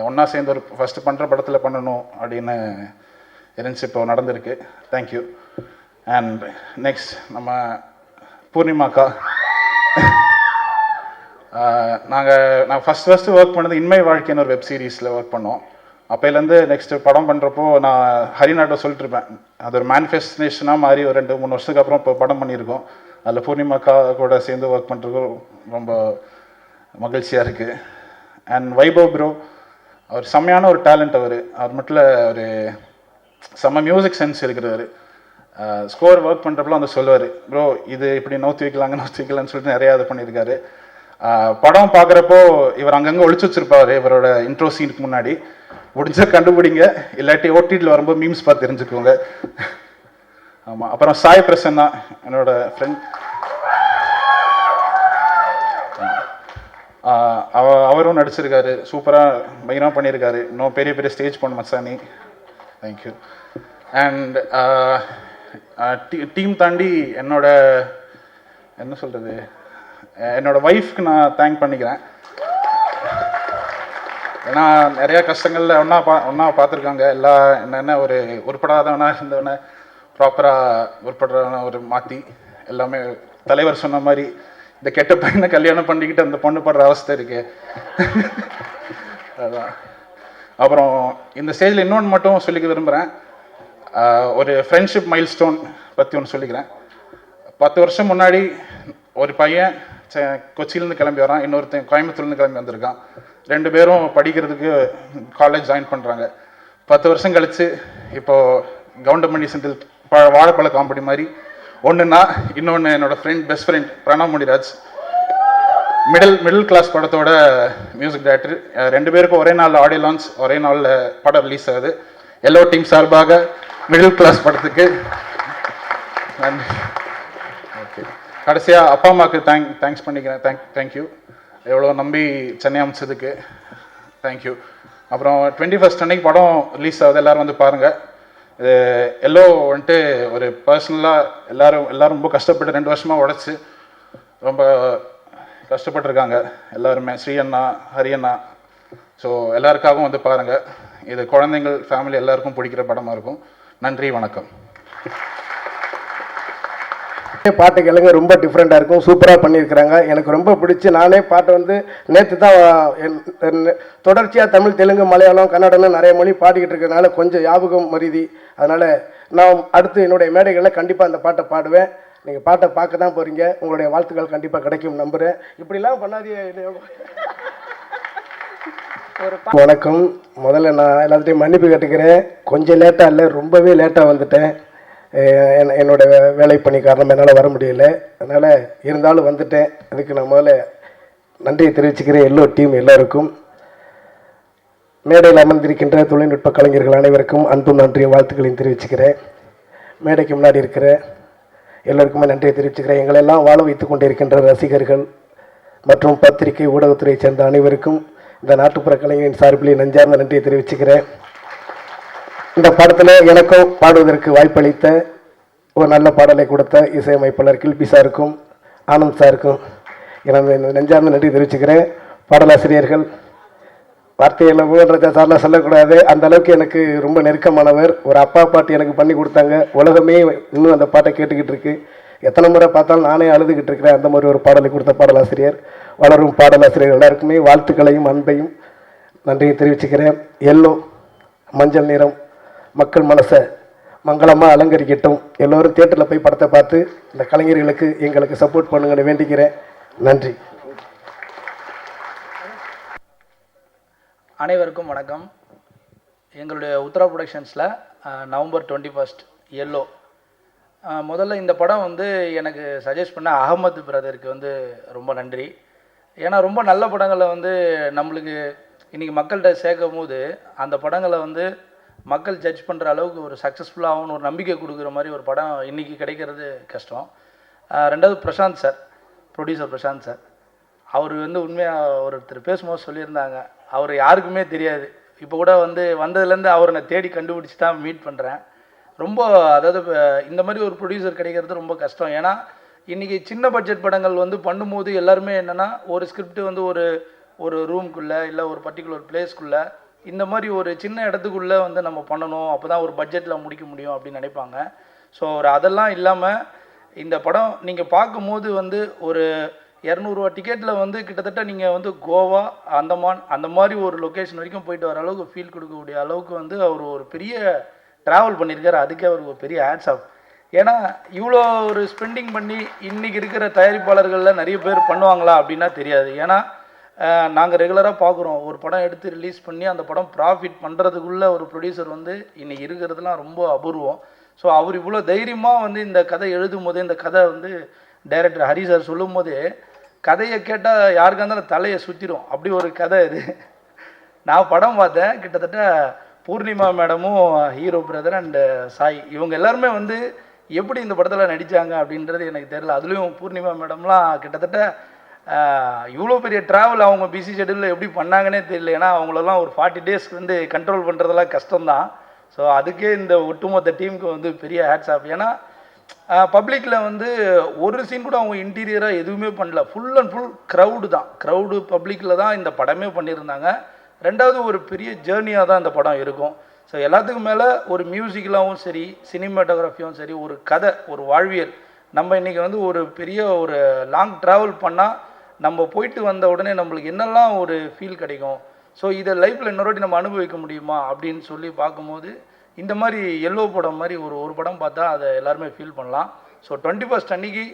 ஒன்றா சேர்ந்து ஒரு ஃபஸ்ட்டு பண்ணுற படத்தில் பண்ணணும் அப்படின்னு இருந்துச்சு, இப்போ நடந்திருக்கு. தேங்க்யூ. அண்ட் நெக்ஸ்ட் நம்ம பூர்ணிமாக்கா. நான் ஃபஸ்ட்டு ஒர்க் பண்ணது இன்மை வாழ்க்கைன்னு ஒரு வெப் சீரிஸில் ஒர்க் பண்ணோம். அப்போலேருந்து நெக்ஸ்ட்டு படம் பண்ணுறப்போ நான் ஹரிநாட்டை சொல்லிட்டுருப்பேன், அது ஒரு மேனிஃபெஸ்டேஷனாக மாறி ஒரு 2-3 வருஷத்துக்கு அப்புறம் இப்போ படம் பண்ணியிருக்கோம். அதில் பூர்ணிமாக்கா கூட சேர்ந்து ஒர்க் பண்ணுறதுக்கும் ரொம்ப மகிழ்ச்சியாக இருக்குது. அண்ட் வைபவ் ப்ரோ, அவர் செம்மையான ஒரு டேலண்ட். அவர் மட்டும் இல்லை, ஒரு செம்ம மியூசிக் சென்ஸ் இருக்கிறவர். ஸ்கோர் ஒர்க் பண்ணுறப்பெல்லாம் வந்து சொல்லுவார், ப்ரோ இது இப்படி நோத்தி வைக்கலாங்கன்னு சொல்லிட்டு நிறையா இது பண்ணியிருக்காரு. படம் பார்க்குறப்போ இவர் அங்கங்கே ஒழிச்சு வச்சுருப்பார் இவரோட இன்ட்ரோ சீனுக்கு முன்னாடி. முடிஞ்ச கண்டுபிடிங்க, இல்லாட்டி ஓடிடியில் வரும்போது மீம்ஸ் பார்த்து தெரிஞ்சுக்கோங்க. ஆமாம். அப்புறம் சாய் பிரசன்னா, என்னோட ஃப்ரெண்ட், அவரும் நடிச்சிருக்காரு, சூப்பராக பயங்கரமாக பண்ணியிருக்காரு. இன்னும் பெரிய பெரிய ஸ்டேஜ் போன மச்சானி, தேங்க்யூ. அண்ட் டீம் தாண்டி என்ன சொல்கிறது, என்னோட ஒய்ஃப்க்கு நான் தேங்க் பண்ணிக்கிறேன். ஏன்னா நிறையா கஷ்டங்களில் ஒன்றா பார்த்துருக்காங்க. என்னென்ன ஒரு உருப்படாதவனா இருந்தவனை ப்ராப்பராக உருப்படுறவனை ஒரு மாற்றி எல்லாமே தலைவர் சொன்ன மாதிரி இந்த கெட்ட பையனை கல்யாணம் பண்ணிக்கிட்டு அந்த பொண்ணு படுற அவஸ்தை இருக்கு. அதான். அப்புறம் இந்த ஸ்டேஜில் இன்னொன்று மட்டும் சொல்லிக்க விரும்புகிறேன். ஒரு ஃப்ரெண்ட்ஷிப் மைல் ஸ்டோன் பற்றி ஒன்று சொல்லிக்கிறேன். 10 வருஷம் முன்னாடி ஒரு பையன் கொச்சியிலேருந்து கிளம்பி வரான், இன்னொருத்தன் கோயம்புத்தூர்லேருந்து கிளம்பி வந்திருக்கான். 2 பேரும் படிக்கிறதுக்கு காலேஜ் ஜாயின் பண்ணுறாங்க. 10 வருஷம் கழித்து இப்போது கவுண்டமணி செந்தில் வாழைப்பழ காமெடி மாதிரி ஒன்றுனா, இன்னொன்று என்னோட best friend Pranav Muniraj, middle class படத்தோட மியூசிக் டைரக்டர். 2 பேருக்கும் ஒரே நாளில் ஆடியோ லான்ச், ஒரே நாளில் படம் ரிலீஸ் ஆகுது. எல்லோ டீம் சார்பாக மிடில் கிளாஸ் படத்துக்கு நன்றி. ஓகே, கடைசியாக அப்பா அம்மாவுக்கு தேங்க்ஸ் பண்ணிக்கிறேன். தேங்க்யூ, எவ்வளோ நம்பி சென்னை அமைச்சதுக்கு தேங்க்யூ. அப்புறம் 21st அன்னைக்கு படம் ரிலீஸ் ஆகுது, எல்லோரும் வந்து பாருங்கள். இது எல்லோ வந்துட்டு ஒரு பர்சனலாக எல்லோரும் ரொம்ப கஷ்டப்பட்டு 2 வருஷமாக உடச்சி ரொம்ப கஷ்டப்பட்டுருக்காங்க எல்லாருமே, ஸ்ரீ அண்ணா, ஹரி அண்ணா. ஸோ எல்லாருக்காகவும் வந்து பாருங்கள். இது குழந்தைங்கள், ஃபேமிலி எல்லாருக்கும் பிடிக்கிற படமாக இருக்கும். நன்றி, வணக்கம். பாட்டு கேளுங்க, ரொம்ப டிஃப்ரெண்ட்டாக இருக்கும், சூப்பராக பண்ணியிருக்கிறாங்க. எனக்கு ரொம்ப பிடிச்சி, நானே பாட்டை வந்து நேற்று தான் தொடர்ச்சியாக தமிழ், தெலுங்கு, மலையாளம், கன்னடம்னு நிறைய மொழி பாடிக்கிட்டு இருக்கிறதுனால கொஞ்சம் ஞாபகம் மருதி. அதனால் நான் அடுத்து என்னுடைய மேடைகளில் கண்டிப்பாக அந்த பாட்டை பாடுவேன். நீங்கள் பாட்டை பார்க்க தான் போகிறீங்க, உங்களுடைய வாழ்த்துக்கள் கண்டிப்பாக கிடைக்கும் நம்புகிறேன். இப்படிலாம் பண்ணாதே. வணக்கம். முதல்ல நான் எல்லாத்தையும் மன்னிப்பு கேட்டுக்கிறேன். கொஞ்சம் லேட்டாக இல்லை, ரொம்பவே லேட்டாக வந்துட்டேன். என்னோட வேலை பணி காரணம் என்னால் வர முடியல. அதனால் இருந்தாலும் வந்துட்டேன். அதுக்கு நான் முதல்ல நன்றியை தெரிவிச்சுக்கிறேன் எல்லோ டீம் எல்லோருக்கும். மேடையில் அமர்ந்திருக்கின்ற தொழில்நுட்ப கலைஞர்கள் அனைவருக்கும் அன்பும் நன்றிய வாழ்த்துக்களையும் தெரிவிச்சுக்கிறேன். மேடைக்கு முன்னாடி இருக்கிற எல்லோருக்குமே நன்றியை தெரிவிச்சுக்கிறேன். எங்களெல்லாம் வாழ வைத்து கொண்டிருக்கின்ற ரசிகர்கள் மற்றும் பத்திரிகை ஊடகத்துறையை சேர்ந்த அனைவருக்கும் இந்த நாட்டுப்புற கலைஞரின் சார்பிலே நெஞ்சார்ந்த நன்றியை தெரிவிச்சுக்கிறேன். இந்த படத்தில் எனக்கும் பாடுவதற்கு வாய்ப்பளித்த ஒரு நல்ல பாடலை கொடுத்த இசையமைப்பாளர் கில்பி சாருக்கும் ஆனந்த் சாருக்கும் எனது நெஞ்சார்ந்த நன்றி தெரிவிச்சுக்கிறேன். பாடலாசிரியர்கள், வார்த்தையில் மோகன்ராஜா சார்லாம் சொல்லக்கூடாது, அந்த அளவுக்கு எனக்கு ரொம்ப நெருக்கமானவர். ஒரு அப்பா பாட்டு எனக்கு பண்ணி கொடுத்தாங்க. உலகமே இன்னும் அந்த பாட்டை கேட்டுக்கிட்டு இருக்கு. எத்தனை முறை பார்த்தாலும் நானே அழுதுகிட்டு இருக்கிறேன். அந்த மாதிரி ஒரு பாடலை கொடுத்த பாடலாசிரியர், வளரும் பாடலாசிரியர் எல்லாருக்குமே வாழ்த்துக்களையும் அன்பையும் நன்றியை தெரிவிச்சுக்கிறேன். எல்லோ, மஞ்சள் நிறம், மக்கள் மனசை மங்களமாக அலங்கரிக்கட்டும். எல்லோரும் தியேட்டரில் போய் படத்தை பார்த்து இந்த கலைஞர்களுக்கு எங்களுக்கு சப்போர்ட் பண்ணுங்கன்னு வேண்டிக்கிறேன். நன்றி. அனைவருக்கும் வணக்கம். எங்களுடைய உத்தரா ப்ரொடக்ஷன்ஸில் நவம்பர் 21 எல்லோ. முதல்ல இந்த படம் வந்து எனக்கு சஜஸ்ட் பண்ண அகமது பிரதருக்கு வந்து ரொம்ப நன்றி. ஏன்னா ரொம்ப நல்ல படங்களை வந்து நம்மளுக்கு இன்றைக்கி மக்கள்கிட்ட சேர்க்கும் போது அந்த படங்களை வந்து மக்கள் ஜட்ஜ் பண்ணுற அளவுக்கு ஒரு சக்ஸஸ்ஃபுல்லாகவும் ஒரு நம்பிக்கை கொடுக்குற மாதிரி ஒரு படம் இன்றைக்கி கிடைக்கிறது கஷ்டம். ரெண்டாவது Prashanth sir, producer Prashanth sir, அவர் வந்து உண்மையாக ஒருத்தர் பேசும்போது சொல்லியிருந்தாங்க, அவர் யாருக்குமே தெரியாது. இப்போ கூட வந்து வந்ததுலேருந்து அவரை நான் தேடி கண்டுபிடிச்சி தான் மீட் பண்ணுறேன். ரொம்ப அதாவது இந்த மாதிரி ஒரு ப்ரொடியூசர் கிடைக்கிறது ரொம்ப கஷ்டம். ஏன்னா இன்றைக்கி சின்ன பட்ஜெட் படங்கள் வந்து பண்ணும்போது எல்லாருமே என்னென்னா ஒரு ஸ்கிரிப்ட் வந்து ஒரு ரூம்குள்ளே இல்லை ஒரு பர்டிகுலர் பிளேஸ்க்குள்ளே இந்த மாதிரி ஒரு சின்ன இடத்துக்குள்ளே வந்து நம்ம பண்ணணும், அப்போ தான் ஒரு பட்ஜெட்டில் முடிக்க முடியும் அப்படின்னு நினைப்பாங்க. ஸோ அதெல்லாம் இல்லாமல் இந்த படம் நீங்கள் பார்க்கும்போது வந்து ஒரு 200 ரூபா டிக்கெட்டில் வந்து கிட்டத்தட்ட நீங்கள் வந்து கோவா, அந்தமான் அந்த மாதிரி ஒரு லொக்கேஷன் வரைக்கும் போயிட்டு வர அளவுக்கு ஃபீல் கொடுக்கக்கூடிய அளவுக்கு வந்து அவர் ஒரு பெரிய ட்ராவல் பண்ணியிருக்காரு. அதுக்கே அவருக்கு ஒரு பெரிய ஹேட்ஸ் ஆஃப். ஏன்னா இவ்வளோ ஒரு ஸ்பெண்டிங் பண்ணி இன்றைக்கி இருக்கிற தயாரிப்பாளர்களில் நிறைய பேர் பண்ணுவாங்களா அப்படின்னா தெரியாது. ஏன்னா நாங்கள் ரெகுலராக பார்க்குறோம், ஒரு படம் எடுத்து ரிலீஸ் பண்ணி அந்த படம் ப்ராஃபிட் பண்ணுறதுக்குள்ளே ஒரு ப்ரொடியூசர் வந்து இன்றைக்கி இருக்கிறதுலாம் ரொம்ப அபூர்வம். ஸோ அவர் இவ்வளோ தைரியமாக வந்து இந்த கதை எழுதும் போதே, இந்த கதை வந்து டைரக்டர் ஹரி சார் சொல்லும் போதே கதையை கேட்டால் யாருக்காக இருந்தாலும் தலையை சுற்றிடும், அப்படி ஒரு கதை இது. நான் படம் பார்த்தேன், கிட்டத்தட்ட பூர்ணிமா மேடமும் ஹீரோ பிரதர் அண்டு சாய் இவங்க எல்லாருமே வந்து எப்படி இந்த படத்தில் நடித்தாங்க அப்படின்றது எனக்கு தெரியல. அதுலேயும் பூர்ணிமா மேடம்லாம் கிட்டத்தட்ட இவ்வளோ பெரிய ட்ராவல் அவங்க பிஸி ஷெடியூலில் எப்படி பண்ணாங்கன்னே தெரியல. ஏன்னா அவங்களெல்லாம் ஒரு 40 டேஸ்க்கு வந்து கண்ட்ரோல் பண்ணுறதெல்லாம் கஷ்டம்தான். ஸோ அதுக்கே இந்த ஒட்டுமொத்த டீமுக்கு வந்து பெரிய ஹேட்ஸ் ஆஃப். ஏன்னா பப்ளிக்கில் வந்து ஒரு சீன் கூட அவங்க இன்டீரியராக எதுவுமே பண்ணல, ஃபுல் அண்ட் ஃபுல் க்ரௌடு தான், க்ரௌடு பப்ளிக்கில் தான் இந்த படமே பண்ணியிருந்தாங்க. ரெண்டாவது ஒரு பெரிய ஜேர்னியாக தான் இந்த படம் இருக்கும். ஸோ எல்லாத்துக்கும் மேலே ஒரு மியூசிக்கலாகவும் சரி, சினிமாட்டோகிராஃபியும் சரி, ஒரு கதை, ஒரு வாழ்வியல். நம்ம இன்றைக்கி வந்து ஒரு பெரிய ஒரு லாங் ட்ராவல் பண்ணால் நம்ம போயிட்டு வந்த உடனே நம்மளுக்கு என்னெல்லாம் ஒரு ஃபீல் கிடைக்கும், ஸோ இதை லைஃப்பில் இன்னொரு வாட்டி நம்ம அனுபவிக்க முடியுமா அப்படின்னு சொல்லி பார்க்கும்போது இந்த மாதிரி எல்லோ படம் மாதிரி ஒரு படம் பார்த்தா அதை எல்லாருமே ஃபீல் பண்ணலாம். ஸோ 21 அன்னைக்கு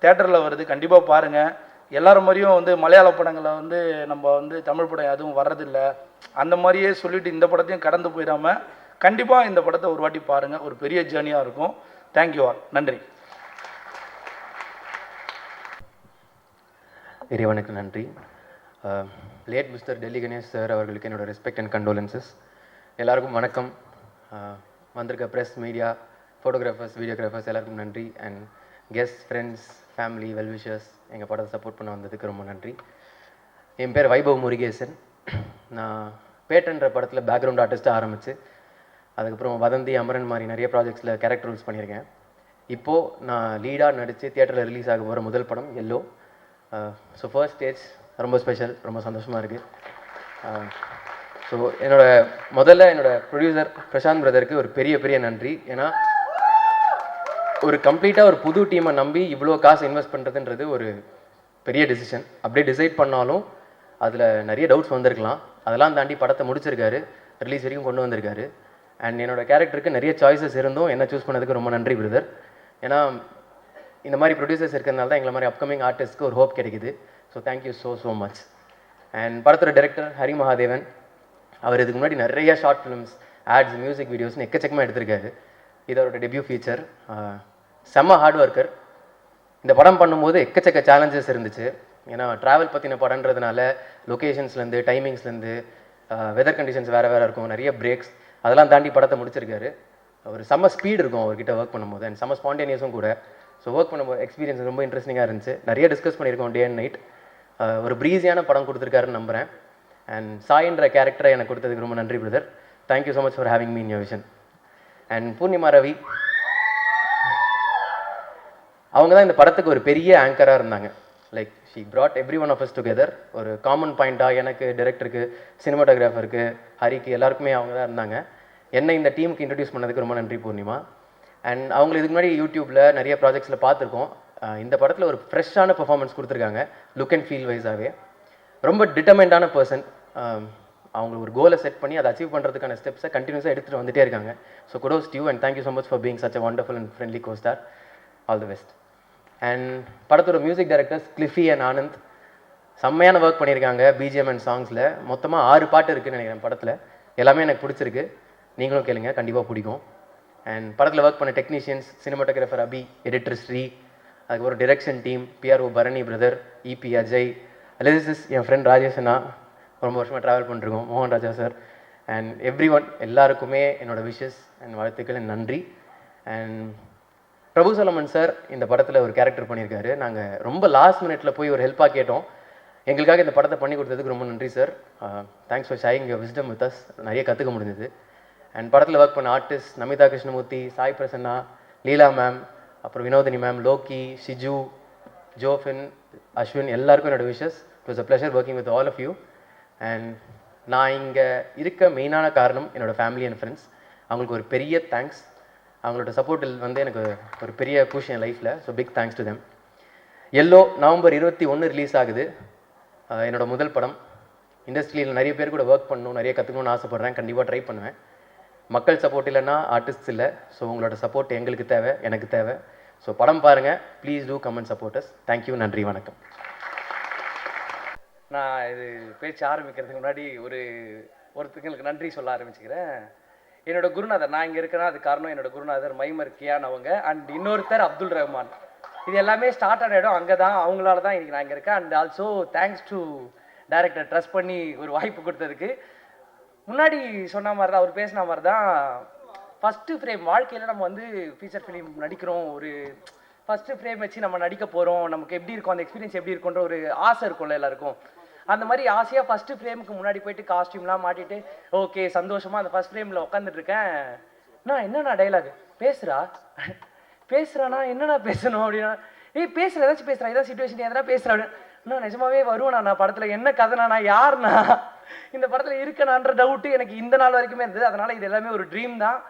தேட்டரில் வருது, கண்டிப்பாக பாருங்கள். எல்லாரும் மாதிரியும் வந்து மலையாள படங்களை வந்து நம்ம வந்து தமிழ் படம் எதுவும் வர்றதில்லை, அந்த மாதிரியே சொல்லிவிட்டு இந்த படத்தையும் கடந்து போயிடாமல் கண்டிப்பாக இந்த படத்தை ஒரு வாட்டி பாருங்கள். ஒரு பெரிய ஜேர்னியாக இருக்கும். Thank you all. நன்றி. இறைவனுக்கு நன்றி. Late mister Delhi Ganesh sir அவர்களுக்கு என்னோடய ரெஸ்பெக்ட் அண்ட் கண்டோலன்சஸ். எல்லாருக்கும் வணக்கம். வந்திருக்க ப்ரெஸ், மீடியா, ஃபோட்டோகிராஃபர்ஸ், வீடியோகிராஃபர்ஸ் எல்லாருக்கும் நன்றி. And guest, friends, family, well-wishers எங்கள் படத்தை சப்போர்ட் பண்ண வந்ததுக்கு ரொம்ப நன்றி. என் பேர் வைபவ் முருகேசன். நான் பேட்டன்ற படத்தில் பேக்ரவுண்ட் ஆர்டிஸ்ட்டாக ஆரம்பித்து அதுக்கப்புறம் வதந்தி, அமரன் மாதிரி நிறைய ப்ராஜெக்ட்ஸில் கேரக்டர் ரோல்ஸ் பண்ணியிருக்கேன். இப்போது நான் லீடாக நடித்து தியேட்டரில் ரிலீஸ் ஆக போகிற முதல் படம் எல்லோ. ஸோ ஃபர்ஸ்ட் ஸ்டேஜ் ரொம்ப ஸ்பெஷல், ரொம்ப சந்தோஷமாக இருக்குது. ஸோ முதல்ல என்னோடய ப்ரொடியூசர் பிரசாந்த் பிரதருக்கு ஒரு பெரிய நன்றி. ஏன்னா ஒரு கம்ப்ளீட்டாக ஒரு புது டீமை நம்பி இவ்வளோ காசு இன்வெஸ்ட் பண்ணுறதுன்றது ஒரு பெரிய டிசிஷன். அப்படியே டிசைட் பண்ணாலும் அதில் நிறைய டவுட்ஸ் வந்திருக்கலாம், அதெல்லாம் தாண்டி படத்தை முடிச்சிருக்காரு, ரிலீஸ் வரைக்கும் கொண்டு வந்திருக்காரு. அண்ட் என்னோடய கேரக்டருக்கு நிறைய சாய்ஸஸ் இருந்தும் என்ன சூஸ் பண்ணதுக்கு ரொம்ப நன்றி பிரதர். ஏன்னா இந்த மாதிரி ப்ரொடியூசர்ஸ் இருக்கிறதுனால தான் எங்களை மாதிரி அப்கமிங் ஆர்டிஸ்ட்க்கு ஒரு ஹோப் கிடைக்குது. So thank you so much. And படத்தோட டைரக்டர் ஹரி மகாதேவன், அவர் இதுக்கு முன்னாடி நிறைய ஷார்ட் ஃபிலிம்ஸ், ஆட்ஸ், மியூசிக் வீடியோஸ்னு எக்கச்சக்கமாக எடுத்திருக்காரு. இது அவரோட டெபியூ ஃபீச்சர். செம்ம ஹார்ட் ஒர்க்கர். இந்த படம் பண்ணும்போது எக்கச்சக்க சேலஞ்சஸ் இருந்துச்சு. ஏன்னா ட்ராவல் பற்றின படன்றதுனால லொக்கேஷன்ஸ்லேருந்து, டைமிங்ஸ்லேருந்து, வெதர் கண்டிஷன்ஸ் வேறு இருக்கும், நிறைய பிரேக்ஸ், அதெல்லாம் தாண்டி படத்தை முடிச்சிருக்காரு. ஒரு செம்ம ஸ்பீடு இருக்கும் அவர்கிட்ட ஒர்க் பண்ணும்போது. அண்ட் செம்ம ஸ்பான்டேனியஸும் கூட. ஸோ ஒர்க் பண்ணும்போது எக்ஸ்பீரியன்ஸ் ரொம்ப இன்ட்ரெஸ்டிங்காக இருந்துச்சு. நிறைய டிஸ்கஸ் பண்ணியிருக்கோம் டே அண்ட் நைட். ஒரு ப்ரீஸியான படம் கொடுத்துருக்காருன்னு நம்புகிறேன். அண்ட் சாயின்ற கேரக்டரை எனக்கு கொடுத்ததுக்கு ரொம்ப நன்றி brother. Thank you so much for having me in your vision. And Poornima Ravi, அவங்க தான் இந்த படத்துக்கு ஒரு பெரிய ஆங்கராக இருந்தாங்க. Like she brought every one of us together. ஒரு காமன் பாயிண்ட்டாக எனக்கு, டைரக்டருக்கு, சினிமாட்டோகிராஃபருக்கு, ஹரிக்கு, எல்லாருக்குமே அவங்க தான் இருந்தாங்க. என்னை இந்த டீமுக்கு இன்ட்ரடியூஸ் பண்ணதுக்கு ரொம்ப நன்றி பூர்ணிமா. அண்ட் அவங்களை இதுக்கு முன்னாடி யூடியூப்பில் நிறைய ப்ராஜெக்ட்ஸில் பார்த்துருக்கோம். இந்த படத்தில் ஒரு ஃப்ரெஷ்ஷான பெர்ஃபார்மன்ஸ் கொடுத்துருக்காங்க, லுக் அண்ட் ஃபீல் வைஸாகவே. ரொம்ப டிட்டர்மெண்டான பர்சன். அவங்க ஒரு கோலை செட் பண்ணி அதை அச்சீவ் பண்ணுறதுக்கான ஸ்டெப்ஸை கண்டினியூஸாக எடுத்துகிட்டு வந்துட்டே இருக்காங்க. So kudos to you and thank you so much for being such a wonderful and friendly co-star. All the best. And படத்தோட மியூசிக் டைரக்டர்ஸ் கிளிஃபி அண்ட் ஆனந்த் செம்மையான ஒர்க் பண்ணியிருக்காங்க. பிஜிஎம் அண்ட் சாங்ஸில் மொத்தமாக 6 பாட்டு இருக்குதுன்னு நினைக்கிறேன் படத்தில். எல்லாமே எனக்கு பிடிச்சிருக்கு, நீங்களும் கேளுங்க, கண்டிப்பாக பிடிக்கும். அண்ட் படத்தில் ஒர்க் பண்ண technicians, cinematographer Abhi, editor Sri, அதுக்கப்புறம் direction team PRO Bharani brother, EP Ajay, lyricist என் ஃப்ரெண்ட் ராஜேஷ் அண்ணா, ரொம்ப வருஷமாக ட்ராவல் பண்ணிருக்கோம், மோகன் Raja sir, and every one எல்லாருக்குமே என்னோடய விஷஸ் அண்ட் வாழ்த்துக்கள், நன்றி. அண்ட் பிரபு சலமன் சார் இந்த படத்தில் ஒரு கேரக்டர் பண்ணியிருக்காரு. நாங்கள் ரொம்ப லாஸ்ட் மினிட்ல போய் ஒரு ஹெல்ப்பாக கேட்டோம். எங்களுக்காக இந்த படத்தை பண்ணி கொடுத்ததுக்கு ரொம்ப நன்றி sir. Thanks for sharing your wisdom with us. நிறைய கற்றுக்க முடிஞ்சது. அண்ட் படத்தில் ஒர்க் பண்ண ஆர்டிஸ்ட் நமிதா கிருஷ்ணமூர்த்தி, சாய் பிரசன்னா, லீலா மேம், அப்புறம் வினோதினி மேம், லோக்கி, ஷிஜு, ஜோஃபின், அஸ்வின், எல்லாருக்கும் என்னோட wishes. It was a pleasure working with all of you. And நான் இங்கே இருக்க மெயினான காரணம் என்னோடய ஃபேமிலி அண்ட் ஃப்ரெண்ட்ஸ். அவங்களுக்கு ஒரு பெரிய தேங்க்ஸ். அவங்களோட சப்போர்ட்டில் வந்து எனக்கு ஒரு பெரிய புஷ் என் லைஃப்பில். So big thanks to them. எல்லோ நவம்பர் 21 ரிலீஸ் ஆகுது. என்னோட முதல் படம். இண்டஸ்ட்ரியில் நிறைய பேர் கூட ஒர்க் பண்ணணும், நிறைய கற்றுக்கணும்னு ஆசைப்பட்றேன். கண்டிப்பாக ட்ரை பண்ணுவேன். மக்கள் சப்போர்ட் இல்லைன்னா ஆர்டிஸ்ட்ஸ் இல்லை. ஸோ உங்களோட சப்போர்ட் எங்களுக்கு தேவை, எனக்கு தேவை. ஸோ படம் பாருங்கள், please do come and support us. Thank you, நன்றி, வணக்கம். நான் இது பேச்சு ஆரம்பிக்கிறதுக்கு முன்னாடி ஒருத்தங்களுக்கு நன்றி சொல்ல ஆரம்பிச்சுக்கிறேன். என்னோட குருநாதர், நான் இங்கே இருக்கிறேன்னா அது காரணம் என்னோட குருநாதர் மைமர் கியான் அவங்க, அண்ட் இன்னொருத்தர் அப்துல் ரஹ்மான். இது எல்லாமே ஸ்டார்ட் ஆன இடம் அங்கே தான், அவங்களால தான் இன்றைக்கி நான் இங்கே இருக்கேன். And also thanks to director trust பண்ணி ஒரு வாய்ப்பு கொடுத்ததுக்கு. முன்னாடி சொன்ன மாதிரி தான், அவர் பேசின மாதிரி தான், ஃபஸ்ட்டு ஃப்ரேம் வாழ்க்கையில் நம்ம வந்து ஃபீச்சர் ஃபிலிம் நடிக்கிறோம், ஒரு ஃபஸ்ட்டு ஃப்ரேம் வச்சு நம்ம நடிக்க போகிறோம், நமக்கு எப்படி இருக்கும், அந்த எக்ஸ்பீரியன்ஸ் எப்படி இருக்குன்ற ஒரு ஆசை இருக்கும்ல எல்லாருக்கும். அந்த மாதிரி ஆசையாக ஃபஸ்ட்டு ஃப்ரேமுக்கு முன்னாடி போயிட்டு காஸ்டியூம்லாம் மாட்டிட்டு ஓகே சந்தோஷமாக அந்த ஃபஸ்ட் ஃப்ரேமில் உட்காந்துட்ருக்கேன். நான் என்னண்ணா டைலாக் பேசுகிறானா என்னண்ணா பேசணும் அப்படின்னா, பேசுகிற ஏதாச்சும் பேசுகிறேன், ஏதாவது சுச்சுவேஷன் எதனா பேசுகிறேன் அப்படின்னு. நான் நிஜமாவே வருவேண்ணா, நான் படத்தில் என்ன கதைனா, நான் யாருண்ணா, இந்த படத்தில் இருக்கணான்ற டவுட்டு எனக்கு இந்த நாள் வரைக்குமே இருந்தது. அதனால் இது எல்லாமே ஒரு ட்ரீம் தான்.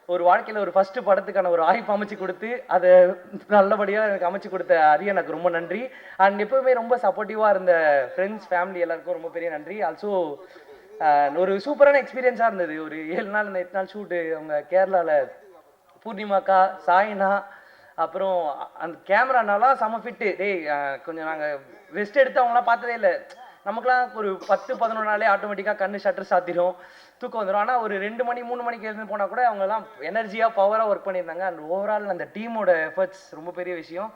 ஒரு வாழ்க்கையில் ஒரு ஃபஸ்ட்டு படத்துக்கான ஒரு வாய்ப்பு அமைச்சு கொடுத்து அதை நல்லபடியாக எனக்கு அமைச்சு கொடுத்த அரிய எனக்கு ரொம்ப நன்றி. அண்ட் எப்போவுமே ரொம்ப சப்போர்ட்டிவாக இருந்த ஃப்ரெண்ட்ஸ், ஃபேமிலி எல்லாருக்கும் ரொம்ப பெரிய நன்றி. ஆல்சோ ஒரு சூப்பரான எக்ஸ்பீரியன்ஸாக இருந்தது. ஒரு 7 நாள் 8 நாள் ஷூட்டு. அவங்க கேரளாவில் பூர்ணிமாக்கா, சாய்னா, அப்புறம் அந்த கேமரானாலாம் செம ஃபிட்டு. கொஞ்சம் நாங்கள் ரெஸ்ட் எடுத்து அவங்களாம் பார்த்ததே இல்லை. நமக்குலாம் ஒரு 10-11 நாளே ஆட்டோமேட்டிக்காக கண்ணு ஷட்டர் சாத்திடும், தூக்கம் வந்துடும். ஆனால் ஒரு 2 மணி 3 மணிக்கு எழுந்து போனால் கூட அவங்கெல்லாம் எனர்ஜியாக பவராக ஒர்க் பண்ணியிருந்தாங்க. அண்ட் ஓவரால் அந்த டீமோட எஃபர்ட்ஸ் ரொம்ப பெரிய விஷயம்.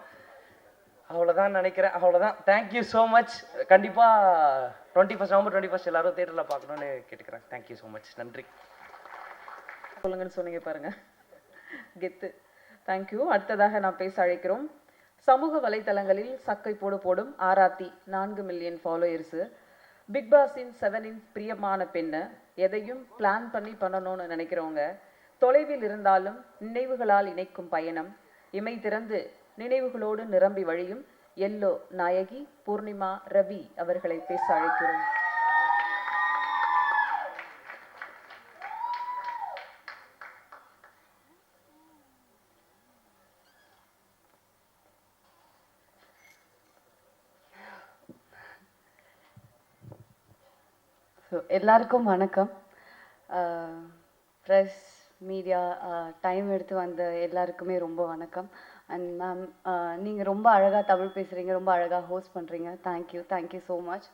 அவ்வளோதான் நினைக்கிறேன், அவ்வளோதான். Thank you so much. கண்டிப்பாக நவம்பர் 21 எல்லாரும் தேட்டரில் பார்க்கணுன்னு கேட்டுக்கிறேன். தேங்க்யூ ஸோ மச், நன்றி. சொல்லுங்கன்னு சொன்னீங்க பாருங்க, கெத்து. தேங்க்யூ. அடுத்ததாக நான் பேச அழைக்கிறோம். சமூக வலைத்தளங்களில் சக்கை போடும் ஆராத்தி 4 மில்லியன் ஃபாலோயர்ஸு. பிக் பாஸின் 7 பிரியமான பெண்ணு, எதையும் பிளான் பண்ணி பண்ணணும்னு நினைக்கிறவங்க, தொலைவில் இருந்தாலும் நினைவுகளால் இணைக்கும் பயணம், இமை திறந்து நினைவுகளோடு நிரம்பி வழியும் எல்லோ நாயகி பூர்ணிமா ரவி அவர்களை பேச அழைக்கிறோம். எல்லாருக்கும் வணக்கம். ப்ரெஸ் மீடியா டைம் எடுத்து வந்த எல்லாருக்குமே ரொம்ப வணக்கம். அண்ட் மேம், நீங்கள் ரொம்ப அழகாக தமிழ் பேசுகிறீங்க, ரொம்ப அழகாக ஹோஸ்ட் பண்ணுறீங்க. Thank you so much.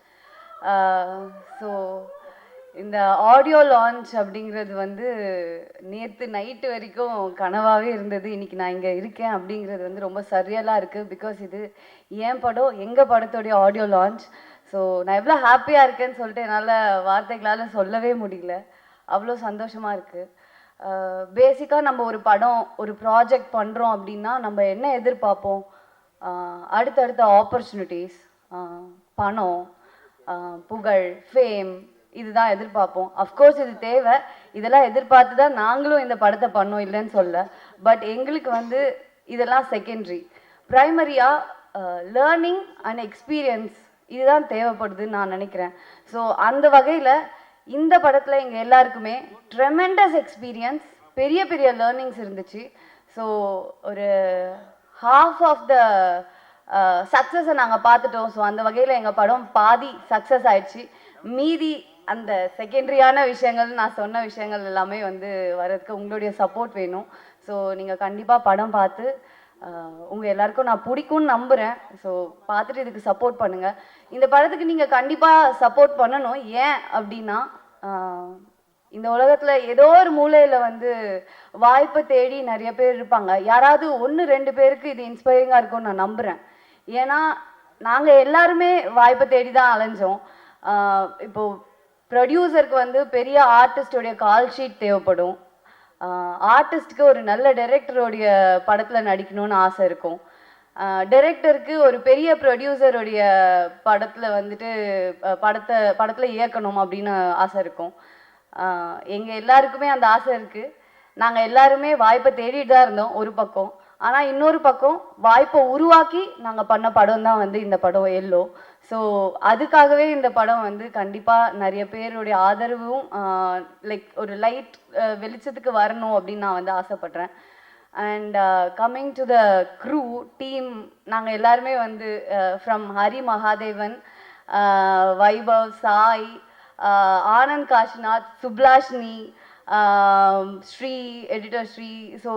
ஸோ இந்த ஆடியோ லான்ச் அப்படிங்கிறது வந்து நேற்று நைட்டு வரைக்கும் கனவாகவே இருந்தது. இன்றைக்கி நான் இங்கே இருக்கேன் அப்படிங்கிறது வந்து ரொம்ப சரியலாக இருக்குது. பிகாஸ் இது என் படம், எங்கள் படத்தோடைய ஆடியோ லான்ச். ஸோ நான் எவ்வளோ ஹாப்பியாக இருக்கேன்னு சொல்லிட்டு என்னால் வார்த்தைகளால் சொல்லவே முடியல. அவ்வளோ சந்தோஷமாக இருக்குது. பேசிக்காக நம்ம ஒரு படம், ஒரு ப்ராஜெக்ட் பண்ணுறோம் அப்படின்னா நம்ம என்ன எதிர்பார்ப்போம்? அடுத்தடுத்த ஆப்பர்ச்சுனிட்டிஸ், பணம், புகழ், ஃபேம், இதுதான் எதிர்பார்ப்போம். அஃப்கோர்ஸ் இது தேவை. இதெல்லாம் எதிர்பார்த்து தான் நாங்களும் இந்த படத்தை பண்ணோம், இல்லைன்னு சொல்ல. பட் எங்களுக்கு வந்து இதெல்லாம் செகண்டரி. ப்ரைமரியாக லேர்னிங் அண்ட் எக்ஸ்பீரியன்ஸ் இதுதான் தேவைப்படுதுன்னு நான் நினைக்கிறேன். ஸோ அந்த வகையில் இந்த படத்தில் எங்கள் எல்லாருக்குமே ட்ரெமெண்டஸ் எக்ஸ்பீரியன்ஸ், பெரிய பெரிய லேர்னிங்ஸ் இருந்துச்சு. ஸோ ஒரு ஹாஃப் ஆஃப் த சக்ஸஸை நாங்கள் பார்த்துட்டோம். ஸோ அந்த வகையில் எங்கள் படம் பாதி சக்ஸஸ் ஆயிடுச்சு. மீதி அந்த செகண்டரியான விஷயங்கள் நான் சொன்ன விஷயங்கள் எல்லாமே வந்து வரதுக்கு உங்களுடைய சப்போர்ட் வேணும். ஸோ நீங்கள் கண்டிப்பாக படம் பார்த்து உங்கள் எல்லாருக்கும் நான் பிடிக்கும்னு நம்புகிறேன். ஸோ பார்த்துட்டு இதுக்கு சப்போர்ட் பண்ணுங்கள். இந்த படத்துக்கு நீங்கள் கண்டிப்பாக சப்போர்ட் பண்ணணும். ஏன் அப்படின்னா இந்த உலகத்தில் ஏதோ ஒரு மூலையில் வந்து வாய்ப்பை தேடி நிறைய பேர் இருப்பாங்க. யாராவது 1-2 பேருக்கு இது இன்ஸ்பைரிங்காக இருக்கும்னு நான் நம்புகிறேன். ஏன்னா நாங்கள் எல்லாருமே வாய்ப்பை தேடி தான் அலைஞ்சோம். இப்போது ப்ரொடியூசருக்கு வந்து பெரிய ஆர்டிஸ்டோடைய கால் ஷீட் தேவைப்படும். ஆர்டிஸ்ட்டுக்கு ஒரு நல்ல டைரக்டருடைய படத்தில் நடிக்கணும்னு ஆசை இருக்கும். டைரக்டருக்கு ஒரு பெரிய ப்ரொடியூசருடைய படத்தில் வந்துட்டு படத்தில் இயக்கணும் அப்படின்னு ஆசை இருக்கும். எங்கள் எல்லாருக்குமே அந்த ஆசை இருக்குது. நாங்கள் எல்லாருமே வாய்ப்பை தேடிட்டு தான் இருந்தோம் ஒரு பக்கம். ஆனால் இன்னொரு பக்கம் வாய்ப்பை உருவாக்கி நாங்கள் பண்ண படம் தான் வந்து இந்த படம் எல்லோ. ஸோ அதுக்காகவே இந்த படம் வந்து கண்டிப்பாக நிறைய பேருடைய ஆதரவும் லைக் ஒரு லைட் வெளிச்சத்துக்கு வரணும் அப்படின்னு நான் வந்து ஆசைப்பட்றேன். And coming to the crew team, நாங்கள் எல்லாருமே வந்து ஃப்ரம் ஹரி மகாதேவன், வைபவ், சாய், ஆனந்த் காஷ்நாத், சுப்லாஷினி, Sri, editor Sri. So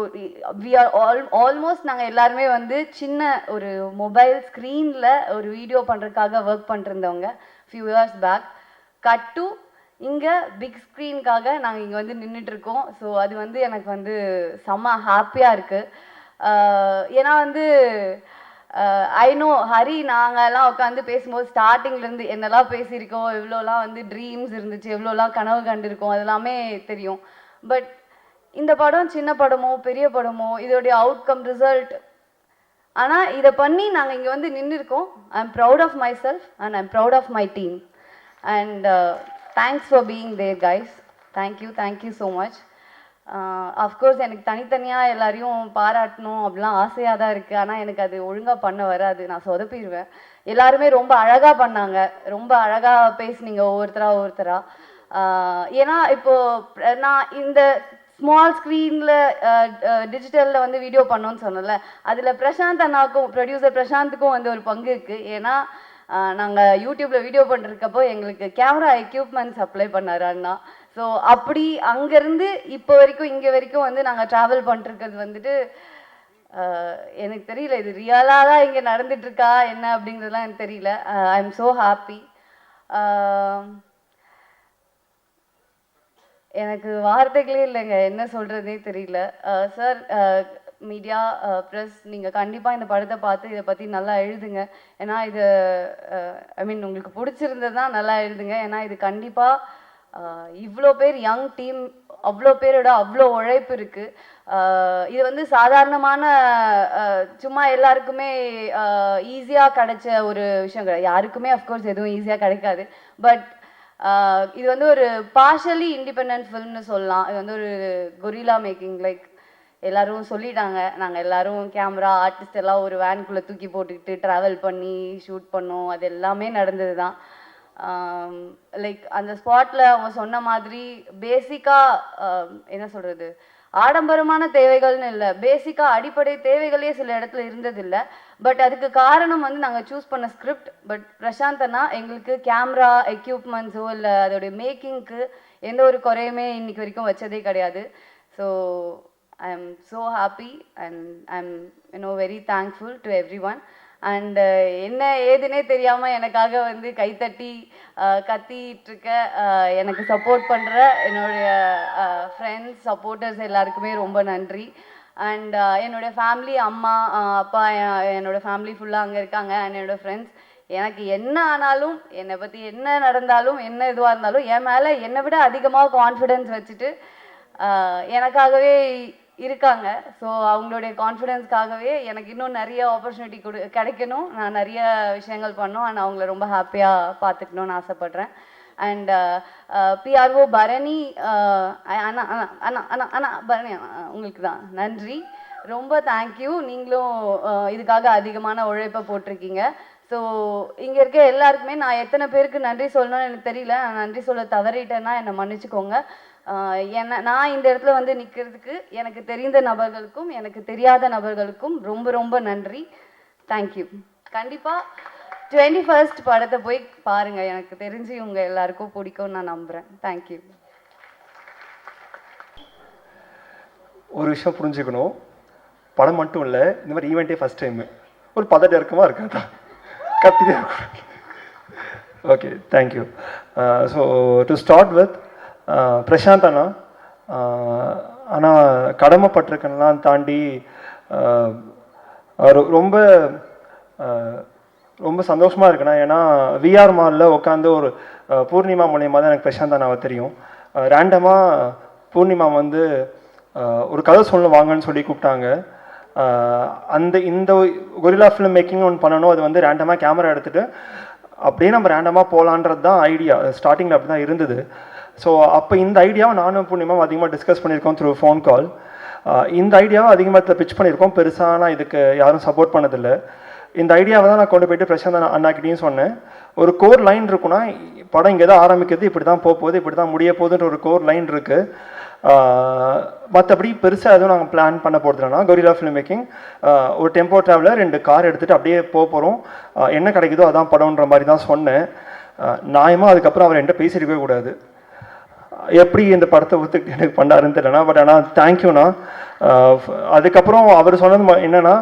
we are almost நாங்கள் எல்லாருமே வந்து சின்ன ஒரு மொபைல் ஸ்க்ரீனில் ஒரு வீடியோ பண்ணுறதுக்காக ஒர்க் பண்ணிருந்தவங்க few years back. Cut to இங்கே பிக் ஸ்க்ரீனுக்காக நாங்கள் இங்கே வந்து நின்றுட்டுருக்கோம். ஸோ அது வந்து எனக்கு வந்து செம்ம ஹாப்பியாக இருக்குது. ஏன்னா வந்து ஐ நோ ஹரி, நாங்கள்லாம் உட்காந்து பேசும்போது ஸ்டார்டிங்லேருந்து என்னெல்லாம் பேசியிருக்கோம், எவ்வளோலாம் வந்து ட்ரீம்ஸ் இருந்துச்சு, எவ்வளோலாம் கனவு கண்டிருக்கோம், அதெல்லாமே தெரியும். பட் இந்த படம் சின்ன படமோ பெரிய படமோ இதோடைய அவுட்கம் ரிசல்ட், ஆனால் இதை பண்ணி நாங்கள் இங்கே வந்து நின்றுருக்கோம். I am proud of myself and I am proud of my team. And thanks for being there guys. Thank you so much. Of course எனக்கு தனித்தனியாக எல்லாரையும் பாராட்டணும் அப்படிலாம் ஆசையாக தான் இருக்குது. ஆனால் எனக்கு அது ஒழுங்காக பண்ண வராது, நான் சொதப்பிடுவேன். எல்லாருமே ரொம்ப அழகாக பண்ணாங்க, ரொம்ப அழகாக பேசுனீங்க ஒவ்வொருத்தராக. ஏன்னா இப்போது நான் இந்த ஸ்மால் ஸ்க்ரீனில் டிஜிட்டலில் வந்து வீடியோ பண்ணோன்னு சொன்னல, அதில் பிரசாந்த் அண்ணாவுக்கும் ப்ரொடியூசர் பிரசாந்துக்கும் வந்து ஒரு பங்கு இருக்குது. ஏன்னா நாங்கள் யூடியூப்பில் வீடியோ பண்ணிருக்கப்போ எங்களுக்கு கேமரா எக்யூப்மெண்ட்ஸ் அப்ளை பண்ணார் அண்ணா. ஸோ அப்படி அங்கேருந்து இப்போ வரைக்கும் இங்கே வரைக்கும் வந்து நாங்கள் ட்ராவல் பண்ணிட்டுருக்கிறது வந்துட்டு எனக்கு தெரியல, இது ரியலாக தான் இங்கே நடந்துட்டுருக்கா என்ன அப்படிங்கிறதுலாம் எனக்கு தெரியல. I am so happy. எனக்கு வார்த்தைகளே இல்லைங்க, என்ன சொல்கிறதே தெரியல. சார், மீடியா, ப்ரெஸ், நீங்கள் கண்டிப்பாக இந்த படத்தை பார்த்து இதை பற்றி நல்லா எழுதுங்க. ஏன்னா இது ஐ மீன் உங்களுக்கு பிடிச்சிருந்தது தான் நல்லா எழுதுங்க. ஏன்னா இது கண்டிப்பாக இவ்வளோ பேர் யங் டீம், அவ்வளோ பேரோட அவ்வளோ உழைப்பு இருக்குது. இது வந்து சாதாரணமான சும்மா எல்லாருக்குமே ஈஸியாக கிடைச்ச ஒரு விஷயம் கிடையாது. யாருக்குமே அஃப்கோர்ஸ் எதுவும் ஈஸியாக கிடைக்காது. பட் இது வந்து ஒரு பார்ஷலி இண்டிபெண்டன்ட் ஃபில்ம்னு சொல்லலாம். இது வந்து ஒரு கொரில்லா மேக்கிங். லைக் எல்லோரும் சொல்லிட்டாங்க, நாங்கள் எல்லோரும் கேமரா ஆர்டிஸ்ட் எல்லாம் ஒரு வேனுக்குள்ளே தூக்கி போட்டுக்கிட்டு ட்ராவல் பண்ணி ஷூட் பண்ணோம். அது எல்லாமே நடந்தது தான். லைக் அந்த ஸ்பாட்டில் அவங்க சொன்ன மாதிரி பேசிக்காக என்ன சொல்கிறது, ஆடம்பரமான தேவைகள்னு இல்லை, பேசிக்காக அடிப்படை தேவைகளே சில இடத்துல இருந்ததில்லை. பட் அதுக்கு காரணம் வந்து நாங்கள் சூஸ் பண்ண ஸ்கிரிப்ட். பட் பிரசாந்த் அண்ணா எங்களுக்கு கேமரா எக்யூப்மெண்ட்ஸோ இல்லை அதோடைய மேக்கிங்க்கு எந்த ஒரு குறையுமே இன்னைக்கு வரைக்கும் வச்சதே கிடையாது. So I am so happy and I'm very thankful to everyone. And என்ன ஏதுனே தெரியாமல் எனக்காக வந்து கைத்தட்டி கத்திட்டு இருக்க எனக்கு சப்போர்ட் பண்ணுற என்னுடைய ஃப்ரெண்ட்ஸ், சப்போர்ட்டர்ஸ் எல்லாருக்குமே ரொம்ப நன்றி. அண்ட் என்னோடய ஃபேமிலி, அம்மா, அப்பா, என்னோடய ஃபேமிலி ஃபுல்லாக அங்கே இருக்காங்க. அண்ட் என்னோடய ஃப்ரெண்ட்ஸ், எனக்கு என்ன ஆனாலும், என்னை பற்றி என்ன நடந்தாலும், என்ன இதுவாக இருந்தாலும் என் மேலே என்னை விட அதிகமாக கான்ஃபிடென்ஸ் வச்சுட்டு எனக்காகவே இருக்காங்க. ஸோ அவங்களுடைய கான்ஃபிடென்ஸ்க்காகவே எனக்கு இன்னும் நிறைய ஆப்பர்ச்சுனிட்டி கிடைக்கணும், நான் நிறைய விஷயங்கள் பண்ணோம். அண்ட் அவங்கள ரொம்ப ஹாப்பியாக பார்த்துக்கணுன்னு ஆசைப்பட்றேன். அண்ட் பிஆர்ஓ பரணி அண்ணா அண்ணா அண்ணா அண்ணா பரணி உங்களுக்கு தான் நன்றி, ரொம்ப தேங்க்யூ. நீங்களும் இதுக்காக அதிகமான உழைப்பை போட்டிருக்கீங்க. ஸோ இங்கே இருக்க எல்லாருக்குமே நான் எத்தனை பேருக்கு நன்றி சொல்லணும்னு எனக்கு தெரியல. நான் நன்றி சொல்ல தவறிட்டேன்னா என்னை மன்னிச்சுக்கோங்க. நான் இந்த இடத்துல வந்து நிற்கிறதுக்கு எனக்கு தெரிந்த நபர்களுக்கும் எனக்கு தெரியாத நபர்களுக்கும் ரொம்ப ரொம்ப நன்றி. தேங்க்யூ. கண்டிப்பாக 21st படத்தை போய் பாருங்க. எனக்கு தெரிஞ்சு உங்க எல்லாருக்கும் பிடிக்கும்னு நான் நம்புறேன். தேங்க்யூ. ஒரு விஷயம் புரிஞ்சுக்கணும், படம் மட்டும் இல்லை, இந்த மாதிரி ஈவெண்ட்டே ஃபஸ்ட் டைமு. ஒரு பதட்டம் இருக்குமா இருக்காதா? கத்திட்டே இருக்கும். Okay, thank you. So to start with Prashanth அண்ணா, ஆனால் கடமைப்பட்டிருக்கெல்லாம் தாண்டி ரொம்ப ரொம்ப சந்தோஷமாக இருக்குண்ணா. ஏன்னா விஆர் மாலில் உட்காந்து ஒரு பூர்ணிமா மூலியமாக தான் எனக்கு பிரசாந்த் அண்ணாவை தெரியும். ரேண்டமாக பூர்ணிமா வந்து ஒரு கதை சொல்ல வாங்கன்னு சொல்லி கூப்பிட்டாங்க. இந்த கொரில்லா ஃபிலிம் மேக்கிங் ஒன்று பண்ணணும். அது வந்து ரேண்டமாக கேமரா எடுத்துகிட்டு அப்படியே நம்ம ரேண்டமாக போகலான்றது தான் ஐடியா. ஸ்டார்டிங்கில் அப்படி தான் இருந்தது. ஸோ அப்போ இந்த ஐடியாவை நானும் பூர்ணிமாவும் அதிகமாக டிஸ்கஸ் பண்ணியிருக்கோம் த்ரூ ஃபோன் கால். இந்த ஐடியாவை அதிகமாக பிச் பண்ணியிருக்கோம். பெருசாக நான் இதுக்கு யாரும் சப்போர்ட் பண்ணதில்லை. இந்த ஐடியாவை தான் நான் கொண்டு போயிட்டு பிரசாந்த் அண்ணாக்கிட்டையும் சொன்னேன். ஒரு கோர் லைன் இருக்குன்னா, படம் இங்கே தான் ஆரம்பிக்கிறது, இப்படி தான் போகுது, இப்படி தான் முடிய போகுதுன்ற ஒரு கோர் லைன் இருக்குது. மற்றபடி பெருசாக எதுவும் நாங்கள் பிளான் பண்ண போகிறதுனா, கொரில்லா ஃபிலிம் மேக்கிங் ஒரு டெம்போ ட்ராவலர் 2 கார் எடுத்துகிட்டு அப்படியே போகிறோம். என்ன கிடைக்குதோ அதான் படம்ன்ற மாதிரி தான் சொன்னேன். நியாயமாக அதுக்கப்புறம் அவர் என்கிட்ட பேசியிருக்கவே கூடாது. எப்படி இந்த படத்தை ஒத்துக்கிட்டு எனக்கு பண்ணாருன்னு தெரியலண்ணா. பட் ஆனால் தேங்க்யூண்ணா. அதுக்கப்புறம் அவர் சொன்னது என்னென்னா,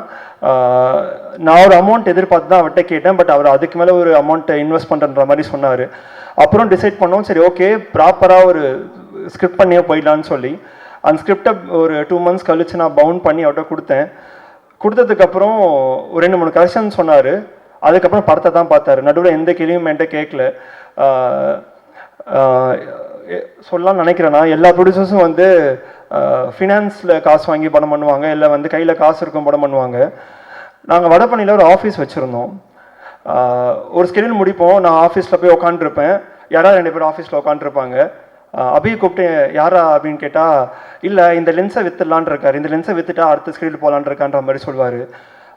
நான் ஒரு அமௌண்ட் எதிர்பார்த்து தான் அவர்கிட்ட கேட்டேன். பட் அவர் அதுக்கு மேலே ஒரு அமௌண்ட்டை இன்வெஸ்ட் பண்ணுற மாதிரி சொன்னார். அப்புறம் டிசைட் பண்ணோம், சரி ஓகே ப்ராப்பராக ஒரு ஸ்கிரிப்ட் பண்ணியே போயிடலான்னு சொல்லி அந்த ஸ்கிரிப்டை ஒரு 2 months கழிச்சு நான் பவுண்ட் பண்ணி அவர்கிட்ட கொடுத்தேன். கொடுத்ததுக்கப்புறம் ஒரு 2-3 கரெக்ஷன் சொன்னார். அதுக்கப்புறம் படத்தை தான் பார்த்தாரு. நடுவில் எந்த கேள்வியும் என்கிட்ட கேட்கல. சொல்லலாம்னு நினைக்கிறேன்னா, எல்லா ப்ரொடியூசர்ஸும் வந்து ஃபினான்ஸில் காசு வாங்கி படம் பண்ணுவாங்க, இல்லை வந்து கையில் காசு இருக்கும் படம் பண்ணுவாங்க. நாங்கள் வடபழனியில் ஒரு ஆஃபீஸ் வச்சுருந்தோம். ஒரு ஸ்கெடியூல் முடிப்போம். நான் ஆஃபீஸில் போய் உட்காந்துருப்பேன். யாராவது 2 பேர் ஆஃபீஸில் உட்காந்துருப்பாங்க. அபியை கூப்பிட்டு யாரா அப்படின்னு கேட்டால், இல்லை இந்த லென்ஸை விற்றுலான் இருக்காரு, இந்த லென்ஸை விற்றுட்டா அடுத்த ஸ்கெடியூல் போகலான் இருக்கான்ற மாதிரி சொல்லுவார்.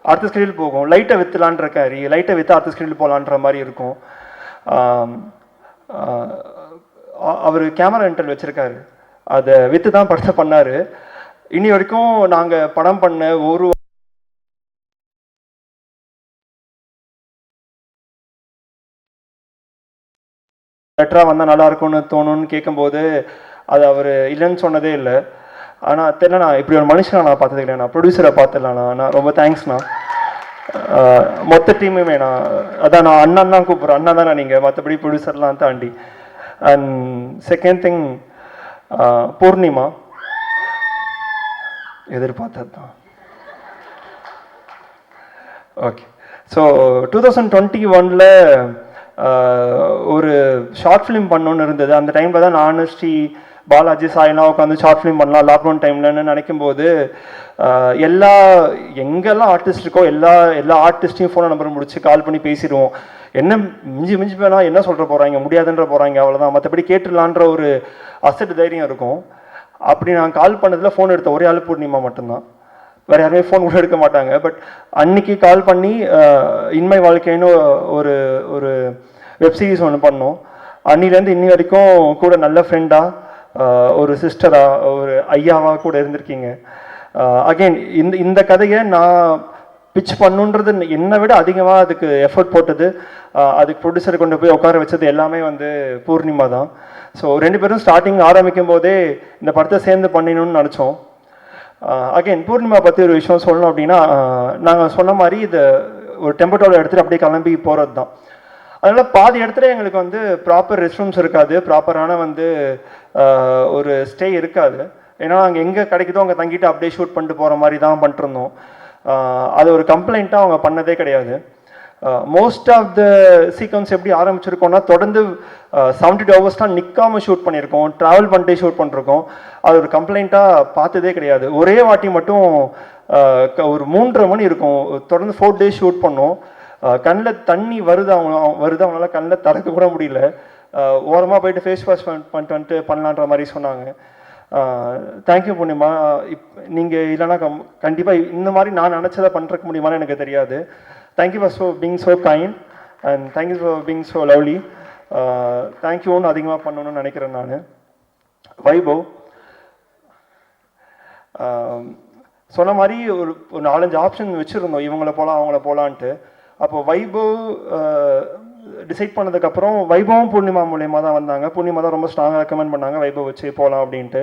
அடுத்த ஸ்கெடியூல் போகும். லைட்டை விற்றுலான் இருக்காரு, லைட்டை விற்றா அடுத்த ஸ்கெடியூல் போகலான்ற மாதிரி இருக்கும். அவர் கேமரா ரெண்டல் வச்சுருக்காரு, அதை விற்று தான் படத்தை பண்ணார். இனி வரைக்கும் நாங்கள் படம் பண்ண ஒரு பெட்டராக வந்தால் நல்லாயிருக்கும்னு தோணுன்னு கேட்கும்போது அது அவர் இல்லைன்னு சொன்னதே இல்லை. ஆனால் தெரியலண்ணா, இப்படி ஒரு மனுஷனை நான் பார்த்தது இல்லைண்ணா. ப்ரொடியூசரை பார்த்துடலாண்ணா. நான் ரொம்ப தேங்க்ஸ்ண்ணா. மொத்த டீமுமே நான் அதான் நான் அண்ணன் தான் கூப்பிட்றேன். அண்ணா தானே நீங்கள், மற்றபடி ப்ரொடியூசர்லாம் தாண்டி. அண்ட் செகண்ட் திங், பூர்ணிமா எதிர்பார்த்தது தான். ஓகே, ஸோ 2021 ஒரு ஷார்ட் ஃபிலிம் பண்ணணுன்னு இருந்தது. அந்த டைமில் தான் நான் ஸ்ரீ பாலாஜி சாயெல்லாம் உட்காந்து ஷார்ட் ஃபிலிம் பண்ணலாம் லாக்டவுன் டைம்லன்னு நினைக்கும்போது, எங்கெல்லாம் ஆர்டிஸ்ட் இருக்கோ எல்லா ஆர்டிஸ்ட்டையும் ஃபோன் நம்பர் முடிச்சு கால் பண்ணி பேசிடுவோம். என்ன மிஞ்சி போனால் என்ன சொல்கிற போகிறாங்க, முடியாதுன்ற போகிறாங்க, அவ்வளோதான். மற்றபடி கேட்டுடலான்ற ஒரு அசட் தைரியம் இருக்கும். அப்படி நான் கால் பண்ணதில் ஃபோன் எடுத்த ஒரே ஆள் பூர்ணிமா மட்டும்தான். வேறு யாருமே ஃபோன் கூட எடுக்க மாட்டாங்க. பட் அன்னைக்கு கால் பண்ணி இன்மை வாழ்க்கைன்னு ஒரு ஒரு வெப்சீரிஸ் ஒன்று பண்ணோம். அன்னிலேருந்து இன்னி வரைக்கும் கூட நல்ல ஃப்ரெண்டாக, ஒரு சிஸ்டராக, ஒரு ஐயாவாக கூட இருந்திருக்கீங்க. அகெயின் இந்த கதையை நான் பிச் பண்ணுன்றது என்னை விட அதிகமாக அதுக்கு எஃபர்ட் போட்டது, அதுக்கு ப்ரொடியூசர் கொண்டு போய் உட்கார வச்சது எல்லாமே வந்து பூர்ணிமா தான். ஸோ 2 பேரும் ஸ்டார்டிங் ஆரம்பிக்கும் போதே இந்த படத்தை சேர்ந்து பண்ணிடணும்னு நினச்சோம். அகெயின் பூர்ணிமா பற்றி ஒரு விஷயம் சொல்லணும் அப்படின்னா, நாங்கள் சொன்ன மாதிரி இது ஒரு டெம்போட்டோவில் எடுத்துகிட்டு அப்படியே கிளம்பி போகிறது தான். அதனால் பாதி இடத்துல எங்களுக்கு வந்து ப்ராப்பர் ரெஸ்ட் ரூம்ஸ் இருக்காது, ப்ராப்பரான வந்து ஒரு ஸ்டே இருக்காது. ஏன்னா அங்கே எங்கே கிடைக்குதோ அங்கே தங்கிட்டு அப்படியே ஷூட் பண்ணிட்டு போகிற மாதிரி தான் பண்ணிட்டுருந்தோம். அது ஒரு கம்ப்ளைண்ட்டாக அவங்க பண்ணதே கிடையாது. மோஸ்ட் ஆஃப் த சீக்வன்ஸ் எப்படி ஆரம்பிச்சிருக்கோம்னா, தொடர்ந்து 72 hours நிற்காமல் ஷூட் பண்ணியிருக்கோம், ட்ராவல் பண்ணிட்டே ஷூட் பண்ணிருக்கோம். அது ஒரு கம்ப்ளைண்ட்டாக பார்த்ததே கிடையாது. ஒரே வாட்டி மட்டும் ஒரு 3:30 மணி இருக்கும், தொடர்ந்து 4 days ஷூட் பண்ணோம். கண்ணில் தண்ணி வருது அவங்களால கண்ணில் திறக்க கூட முடியல. ஓரமாக போயிட்டு ஃபேஸ் வாஷ் பண்ணிட்டு வந்துட்டு பண்ணலான்ற மாதிரி சொன்னாங்க. தேங்க்யூ பூர்ணிமா. நீங்கள் இல்லைனா கண்டிப்பாக இந்த மாதிரி நான் நினச்சதை பண்ணுறதுக்கு முடியுமான்னு எனக்கு தெரியாது. Thank you for being so kind and thank you for being so lovely. தேங்க்யூன்னு அதிகமாக பண்ணணும்னு நினைக்கிறேன் நான். வைபவ் சொன்ன மாதிரி ஒரு 4-5 ஆப்ஷன் வச்சுருந்தோம், இவங்கள போகலாம் அவங்கள போகலான்ட்டு. அப்போ வைபவ் டிசைட் பண்ணதுக்கப்புறம் வைபவும் பூர்ணிமா மூலியமாக தான் வந்தாங்க. பூர்ணிமா தான் ரொம்ப ஸ்ட்ராங்காக ரெக்கமெண்ட் பண்ணாங்க வைபவ் வச்சு போகலாம் அப்படின்ட்டு.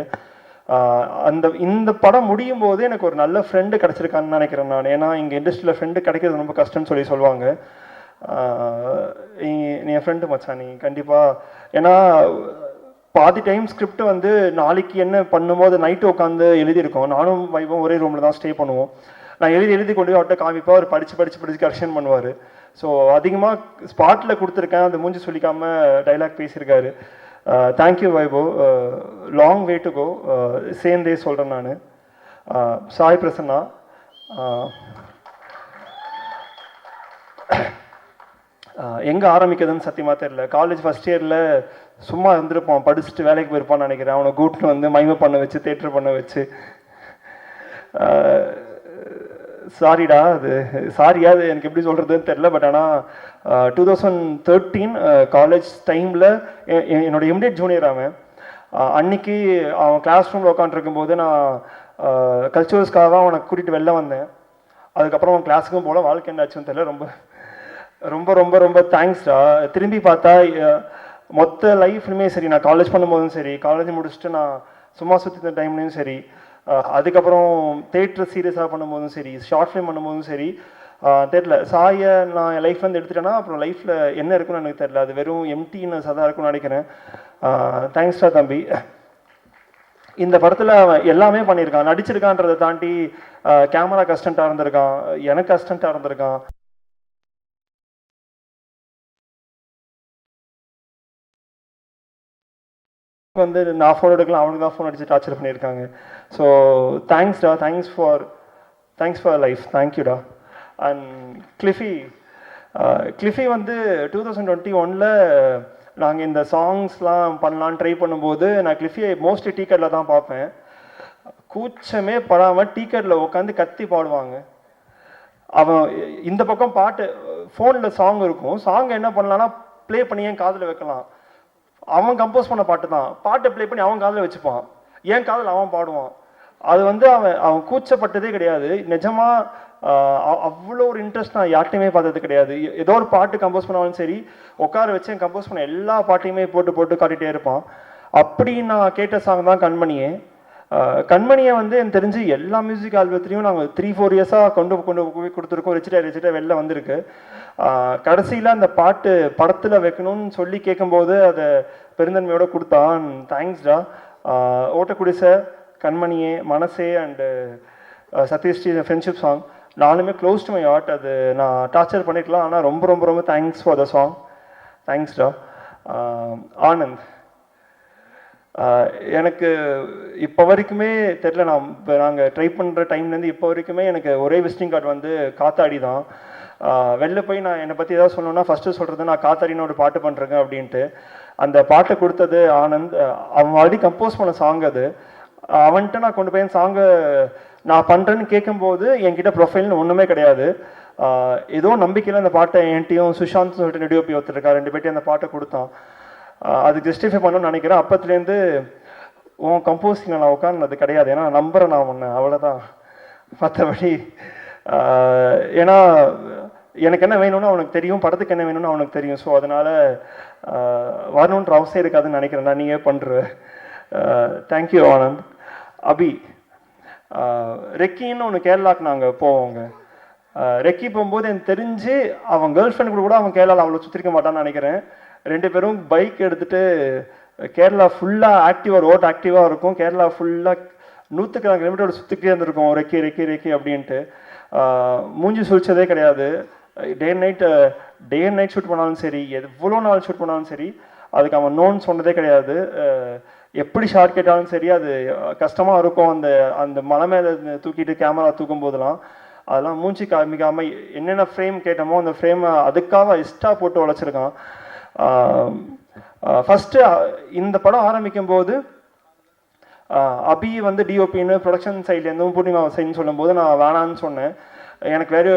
இந்த படம் முடியும் போது எனக்கு ஒரு நல்ல ஃப்ரெண்டு கிடச்சிருக்கான்னு நினைக்கிறேன் நான். ஏன்னா இங்கே இண்டஸ்ட்ரியில் ஃப்ரெண்டு கிடைக்கிறது ரொம்ப கஷ்டம்னு சொல்லுவாங்க. நீ என் ஃப்ரெண்டு மச்சான், நீ கண்டிப்பாக. ஏன்னா பாதி டைம் ஸ்கிரிப்ட் வந்து நாளைக்கு என்ன பண்ணும்போது நைட்டு உட்காந்து எழுதியிருக்கோம். நானும் வைபவம் ஒரே ரூமில் தான் ஸ்டே பண்ணுவோம். நான் எழுதி கொண்டு போய் அவர்கிட்ட காமிப்பா, அவர் படித்து கரெக்ஷன் பண்ணுவார். ஸோ அதிகமாக ஸ்பாட்டில் கொடுத்துருக்கேன், அந்த மூஞ்சி சொல்லிக்காமல் டைலாக் பேசியிருக்காரு. Thank you Vaibhav, long way to go. சேர்ந்தே சொல்கிறேன் நான். சாய் பிரசன்னா, எங்கே ஆரம்பிக்கிறதுன்னு சத்தியமாக தெரியல. காலேஜ் ஃபஸ்ட் இயரில் சும்மா இருந்திருப்பான், படிச்சுட்டு வேலைக்கு போயிருப்பான்னு நினைக்கிறேன். அவனை கூட்டின்னு வந்து மைமை பண்ண வச்சு தேட்டர் பண்ண வச்சு, சாரிடா அது சாரியா அது எனக்கு எப்படி சொல்கிறதுன்னு தெரில. பட் ஆனால் 2013 காலேஜ் டைமில் என்னோட இமிடியட் ஜூனியர் அவன். அன்னைக்கு அவன் கிளாஸ் ரூமில் உட்காந்துருக்கும்போது நான் கல்ச்சுரல்ஸ்க்காக தான் அவனை கூட்டிகிட்டு வெளில வந்தேன். அதுக்கப்புறம் அவன் கிளாஸுக்கும் போல. வாழ்க்கை என்னாச்சுன்னு தெரியல. ரொம்ப ரொம்ப ரொம்ப ரொம்ப தேங்க்ஸ்டா. திரும்பி பார்த்தா மொத்த லைஃப்லையுமே சரி, நான் காலேஜ் பண்ணும்போதும் சரி, காலேஜ் முடிச்சுட்டு நான் சும்மா சுற்றி டைம்லையும் சரி, அதுக்கப்புறம் தேட்டர் சீரியஸாக பண்ணும்போதும் சரி, ஷார்ட் ஃபிலிம் பண்ணும்போதும் சரி, தெரில சாயை நான் என் லைஃப்லேருந்து எடுத்துட்டேன்னா அப்புறம் லைஃப்பில் என்ன இருக்குன்னு எனக்கு தெரில. அது வெறும் எம்டினஸ் தான் இருக்குன்னு நினைக்கிறேன். தேங்க்ஸ்டா தம்பி. இந்த படத்தில் எல்லாமே பண்ணியிருக்கான். நடிச்சிருக்கான்றதை தாண்டி கேமரா அசிஸ்டண்ட்டாக இருந்திருக்கான், எனக்கு அசிஸ்டண்ட்டாக இருந்திருக்கான். வந்து நான் ஃபோன் எடுக்கலாம், அவனுக்கு தான் ஃபோன் அடிச்சு டார்ச்சர் பண்ணியிருக்காங்க. ஸோ தேங்க்ஸ்டா, தேங்க்ஸ் ஃபார் லைஃப். தேங்க்யூடா. அண்ட் கிளிஃபி வந்து 2021 நாங்கள் இந்த சாங்ஸ்லாம் பண்ணலான்னு ட்ரை பண்ணும்போது நான் கிளிஃபியை மோஸ்ட்லி டீக்கெட்டில் தான் பார்ப்பேன். கூச்சமே படாமல் டீக்கெட்டில் உட்காந்து கத்தி பாடுவாங்க. அவன் இந்த பக்கம் பாட்டு ஃபோனில் சாங் இருக்கும், சாங் என்ன பண்ணலான்னா ப்ளே பண்ணி என் காதில் வைக்கலாம். அவன் கம்போஸ் பண்ண பாட்டு தான், பாட்டை ப்ளே பண்ணி அவன் காதில் வச்சுப்பான், என் காதில் அவன் பாடுவான். அது வந்து அவன் கூச்சப்பட்டதே கிடையாது. நிஜமாக அவ்வளோ ஒரு இன்ட்ரெஸ்ட் நான் யார்ட்டையுமே பார்த்தது கிடையாது. ஏதோ ஒரு பாட்டு கம்போஸ் பண்ணாலும் சரி, உட்கார வச்சு என் கம்போஸ் பண்ண எல்லா பாட்டையுமே போட்டு காட்டிகிட்டே இருப்பான். அப்படி நான் கேட்ட சாங் தான் கண்மணியே. கண்மணியை வந்து எனக்கு தெரிஞ்சு எல்லா மியூசிக் ஆல்பத்துலேயும் நாங்கள் 3-4 இயர்ஸாக கொண்டு போய் கொடுத்துருக்கோம். ரிச்சிட்டா வெளில வந்திருக்கு. கடைசியில் அந்த பாட்டு படத்தில் வைக்கணும்னு சொல்லி கேட்கும்போது அதை பெருந்தன்மையோடு கொடுத்தான். தேங்க்ஸ்டா. ஓட்டக்குடிசை, கண்மணியே, மனசே அண்டு சத்யஸ்ரீ ஃப்ரெண்ட்ஷிப் சாங் நானுமே க்ளோஸ் டு மை ஹார்ட். அது நான் டார்ச்சர் பண்ணிக்கலாம், ஆனால் ரொம்ப ரொம்ப ரொம்ப தேங்க்ஸ் ஃபார் த சாங். தேங்க்ஸ்டா. ஆனந்த், எனக்கு இப்போ வரைக்குமே தெரில, நாங்கள் ட்ரை பண்ணுற டைம்லேருந்து இப்போ வரைக்குமே எனக்கு ஒரே விசிட்டிங் கார்டு வந்து காத்தாடி தான். வெளில போய் நான் என்னை பற்றி ஏதாவது சொல்லணுன்னா ஃபஸ்ட்டு சொல்கிறது நான் காத்தாடின்னு ஒரு பாட்டு பண்ணுறேங்க அப்படின்ட்டு. அந்த பாட்டை கொடுத்தது ஆனந்த். அவன் ஆல்ரெடி கம்போஸ் பண்ண சாங் அது. அவன்கிட்ட நான் கொண்டு போய் சாங்கை நான் பண்ணுறேன்னு கேட்கும்போது என்கிட்ட ப்ரொஃபைல்னு ஒன்றுமே கிடையாது. ஏதோ நம்பிக்கையில் அந்த பாட்டை என்கிட்டையும் சுஷாந்த் சொல்லிட்டு நெடியோப்பி ஒருத்தருக்கா 2 பேர்ட்டையும் அந்த பாட்டை கொடுத்தான். அது ஜஸ்டிஃபை பண்ணணும்னு நினைக்கிறேன். அப்பத்துலேருந்து உன் கம்போஸிங்கில் நான் உட்கார்ந்தது கிடையாது. ஏன்னா நம்புகிறேன் நான் ஒன்று, அவ்வளோதான். மற்றபடி ஏன்னா எனக்கு என்ன வேணும்னு அவனுக்கு தெரியும், படத்துக்கு என்ன வேணும்னு அவனுக்கு தெரியும். ஸோ அதனால் வரணுன்ற அவசியம் இருக்காதுன்னு நினைக்கிறேன் நான். நீங்கள் பண்ணுற தேங்க்யூ ஆனந்த். அபி, ரெக்கின்னு ஒன்று கேரளாவுக்கு நாங்கள் போவோங்க. ரெக்கி போகும்போது எனக்கு தெரிஞ்சு அவன் கேர்ள் ஃப்ரெண்ட் கூட அவன் கேரளாவில் அவ்வளோ சுற்றிருக்க மாட்டான்னு நினைக்கிறேன். 2 பேரும் பைக் எடுத்துகிட்டு கேரளா ஃபுல்லாக ஆக்டிவாக, ரோட் ஆக்டிவாக இருக்கும். கேரளா ஃபுல்லாக 100 கிலோமீட்டர் சுற்றிக்கிட்டே இருந்திருக்கும் ரெக்கி அப்படின்ட்டு. மூஞ்சி சுழிச்சதே கிடையாது. டே அண்ட் நைட் ஷூட் பண்ணாலும் சரி, எவ்வளோ நாள் ஷூட் பண்ணாலும் சரி, அதுக்கு அவன் நோன்னு சொன்னதே கிடையாது. எப்படி ஷார்ட் கேட்டாலும் சரி, அது கஷ்டமாக இருக்கும். அந்த மலை மேலே தூக்கிட்டு கேமரா தூக்கும் போதெல்லாம் அதெல்லாம் மூஞ்சி காமிக்காமல் என்னென்ன ஃப்ரேம் கேட்டோமோ அந்த ஃப்ரேமை அதுக்காக இஷ்டா போட்டு உழைச்சிருக்கான். ஃபஸ்ட்டு இந்த படம் ஆரம்பிக்கும் போது அபி வந்து டிஓபின்னு ப்ரொடக்ஷன் சைட்லேருந்தும் பூர்ணிமா சைட்னு சொல்லும்போது நான் வேணான்னு சொன்னேன். எனக்கு வேறு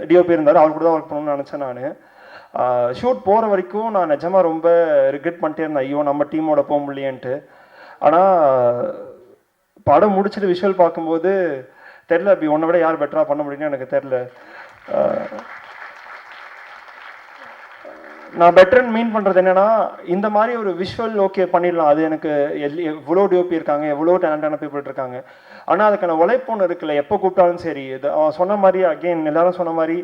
டிஓபி இருந்தார், அவர் கூட தான் ஒர்க் பண்ணணும்னு நினச்சேன் நான். ஷூட் போகிற வரைக்கும் நான் நிஜமாக ரொம்ப ரிக்ரெட் பண்ணிட்டே இருந்தேன், ஐயோ நம்ம டீமோட போக முடியன்ட்டு. ஆனால் படம் முடிச்சுட்டு விஷுவல் பார்க்கும்போது தெரில, அப்படி உன்னை விட யார் பெட்டராக பண்ண முடியும்னு எனக்கு தெரில. நான் பெட்டர்னு மீன் பண்ணுறது என்னென்னா, இந்த மாதிரி ஒரு விஷுவல் ஓகே பண்ணிடலாம், அது எனக்கு எவ்வளோ டிஓபி இருக்காங்க, எவ்வளோ டேலண்டான பீப்புள் இருக்காங்க, ஆனால் அதுக்கான உழைப்பு ஒன்று இருக்குல்ல, எப்போ கூப்பிட்டாலும் சரி. இது சொன்ன மாதிரி அகெயின் எல்லாரும் சொன்ன மாதிரி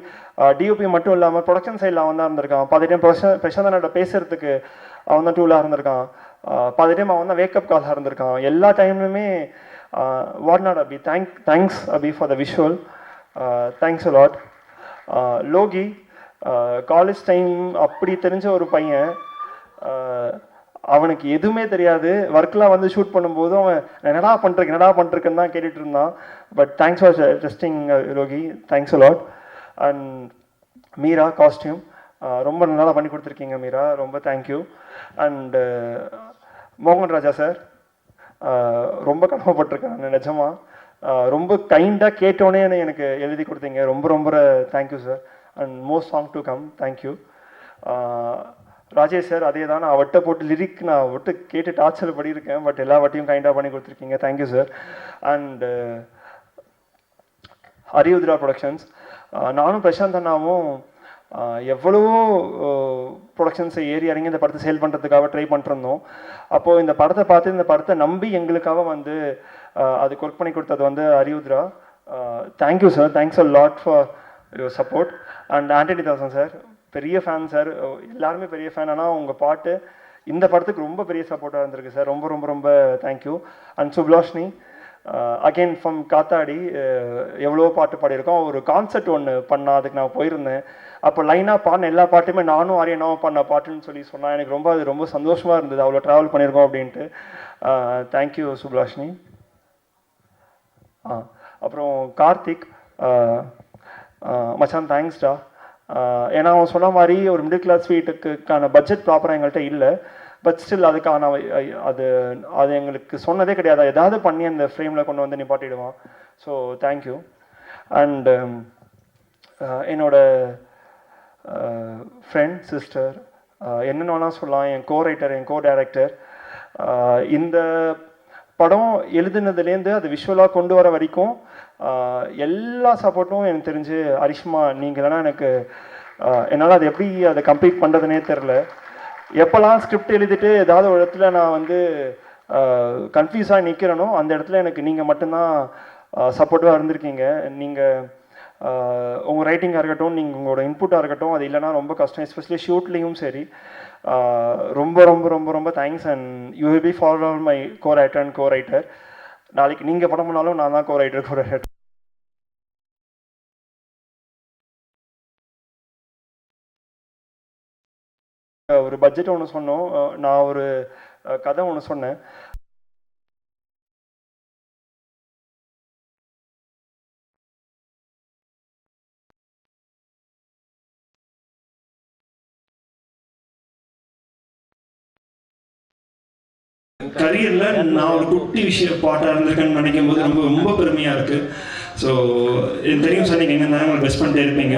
டிஓபி மட்டும் இல்லாமல் ப்ரொடக்ஷன் சைடில் அவன் தான் இருந்திருக்கான். பாதி டைம் பிரசாந்தனோட பேசுறதுக்கு அவன் தான் டூலாக இருந்திருக்கான். பாதி டைம் அவன் தான் வேக்கப் காலாக இருந்திருக்கான். எல்லா டைம்லையுமே what not Abhi, thanks Abhi for the visual, thanks a lot. Loki college time அப்படி தெரிஞ்ச ஒரு பையன், அவனுக்கு எதுவுமே தெரியாது. ஒர்க்லாம் வந்து ஷூட் பண்ணும்போதும் அவன் என்னடா பண்ணுறேன்னு தான் கேட்டுட்டு இருந்தான். But thanks for testing Loki, thanks a lot. And Meera costume ரொம்ப நல்லா பண்ணி கொடுத்துருக்கீங்க மீரா, ரொம்ப தேங்க்யூ. அண்டு மோகன் ராஜா சார் ரொம்ப கடமைப்பட்டிருக்கேன் நிஜமா. ரொம்ப கைண்டாக கேட்டோன்னே எனக்கு எழுதி கொடுத்தீங்க, ரொம்ப ரொம்ப thank you sir. And most song to come, thank you. Rajesh sir அதே தான், நான் வட்டை போட்டு லிரிக் நான் விட்டு கேட்டு டார்ச்சர் பண்ணியிருக்கேன், பட் எல்லா வட்டியும் கைண்டாக பண்ணி கொடுத்துருக்கீங்க, தேங்க்யூ சார். அண்டு அரியுத்ரா ப்ரொடக்ஷன்ஸ், நானும் பிரசாந்த் அண்ணாவும் எவ்வளவோ ப்ரொடக்ஷன்ஸை ஏறி இறங்கி இந்த படத்தை சேல் பண்ணுறதுக்காக ட்ரை பண்ணிருந்தோம். அப்போது இந்த படத்தை பார்த்து இந்த படத்தை நம்பி எங்களுக்காக வந்து அதுக்கு ஒர்க் பண்ணி கொடுத்தது வந்து Ariyuthra. Thank you sir, thanks a lot for your support. And Antony Dasan sir பெரிய ஃபேன் சார், எல்லாருமே பெரிய ஃபேன். ஆனால் உங்கள் பாட்டு இந்த படத்துக்கு ரொம்ப பெரிய சப்போர்ட்டாக இருந்திருக்கு சார், ரொம்ப ரொம்ப ரொம்ப தேங்க்யூ. அண்ட் சுப்லாஷ்னி அகெயின் ஃப்ரம் காத்தாடி, எவ்வளோ பாட்டு பாடியிருக்கோம். ஒரு கான்சர்ட் ஒன்று பண்ணால் அதுக்கு நான் போயிருந்தேன். அப்போ லைனாக பாடின எல்லா பாட்டுமே நானும் ஆரியனாவும் பண்ண பாட்டுன்னு சொல்லி சொன்னால் எனக்கு ரொம்ப அது ரொம்ப சந்தோஷமாக இருந்தது, அவ்வளோ ட்ராவல் பண்ணியிருக்கோம் அப்படின்ட்டு. தேங்க்யூ சுப்லாஷ்னி. அப்புறம் கார்த்திக் மச்சான், தேங்க்ஸ்டா. ஏன்னா அவன் சொன்ன மாதிரி ஒரு மிடில் கிளாஸ் வீட்டுக்கான பட்ஜெட் ப்ராப்பராக எங்கள்கிட்ட இல்லை. பட் ஸ்டில் அதுக்கான அது எங்களுக்கு சொன்னதே கிடையாது, ஏதாவது பண்ணி அந்த ஃப்ரேமில் கொண்டு வந்து நிப்பாட்டிடுவான். So thank you. அண்ட் என்னோட ஃப்ரெண்ட் சிஸ்டர் என்னென்னா சொல்லலாம், என் கோ ரைட்டர், என் கோ டைரக்டர், இந்த படம் எழுதுனதுலேருந்து அது விஷுவலாக கொண்டு வர வரைக்கும் எல்லா சப்போர்ட்டும் எனக்கு தெரிஞ்சு அரிஷ்மா நீங்கள் இல்லைனா எனக்கு என்னால் அது எப்படி அதை கம்ப்ளீட் பண்ணுறதுனே தெரில. எப்போல்லாம் ஸ்கிரிப்ட் எழுதிட்டு ஏதாவது ஒரு இடத்துல நான் வந்து கன்ஃபியூஸாக நிற்கிறேனோ அந்த இடத்துல எனக்கு நீங்கள் மட்டும்தான் சப்போர்ட்டிவாக இருந்திருக்கீங்க. நீங்கள் உங்கள் ரைட்டிங்காக இருக்கட்டும், நீங்கள் உங்களோட இன்புட்டாக இருக்கட்டும், அது இல்லைனா ரொம்ப கஷ்டம். எஸ்பெஷலி ஷூட்லேயும் சரி, ரொம்ப ரொம்ப ரொம்ப ரொம்ப thanks. And you will be for my go writer and go writer. நாளைக்கு நீங்கள் படம் பண்ணாலும் நான் தான் கோ ரைட்டர். ஒரு பட்ஜெட் ஒன்று சொன்னோம், நான் ஒரு கதை ஒன்று சொன்னேன். கரியரில் நான் ஒரு குட்டி விஷயம் பாட்டாக இருந்திருக்கேன்னு நினைக்கும் போது ரொம்ப ரொம்ப பெருமையாக இருக்குது. ஸோ எனக்கு தெரியும் சார், நீங்கள் எங்கே உங்களை பெஸ்ட் பண்ணிட்டே இருப்பீங்க.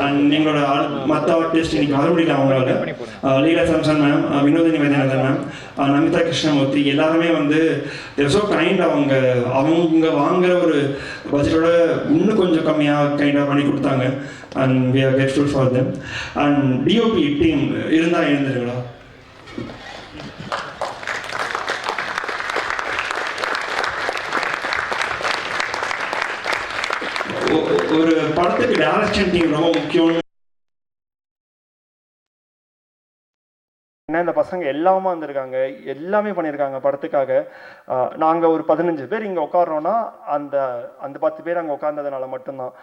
அண்ட் எங்களோட மற்ற ஆர்டிஸ்ட் இன்னைக்கு வர முடியல அவங்களால, லீலா சாம்சன் மேம், வினோதினி வைத்தியநாதன் மேம், நமிதா கிருஷ்ணமூர்த்தி, எல்லாருமே வந்து ஸோ கைண்ட். அவங்க வாங்குற ஒரு பட்ஜெட்டோட இன்னும் கொஞ்சம் கம்மியாக கைண்டாக பண்ணி கொடுத்தாங்க. And we are grateful for them. And DOP team இருந்தால் எழுந்துருங்களா? ஒரு படத்துக்கு டைரக்ஷன் டீம் ரொம்ப முக்கியம். ஏன்னா இந்த பசங்க எல்லாமே வந்திருக்காங்க, எல்லாமே பண்ணியிருக்காங்க படத்துக்காக. நாங்கள் ஒரு 15 பேர் இங்கே உட்காரோன்னா அந்த 10 பேர் அங்கே உட்கார்ந்ததுனால மட்டும்தான்.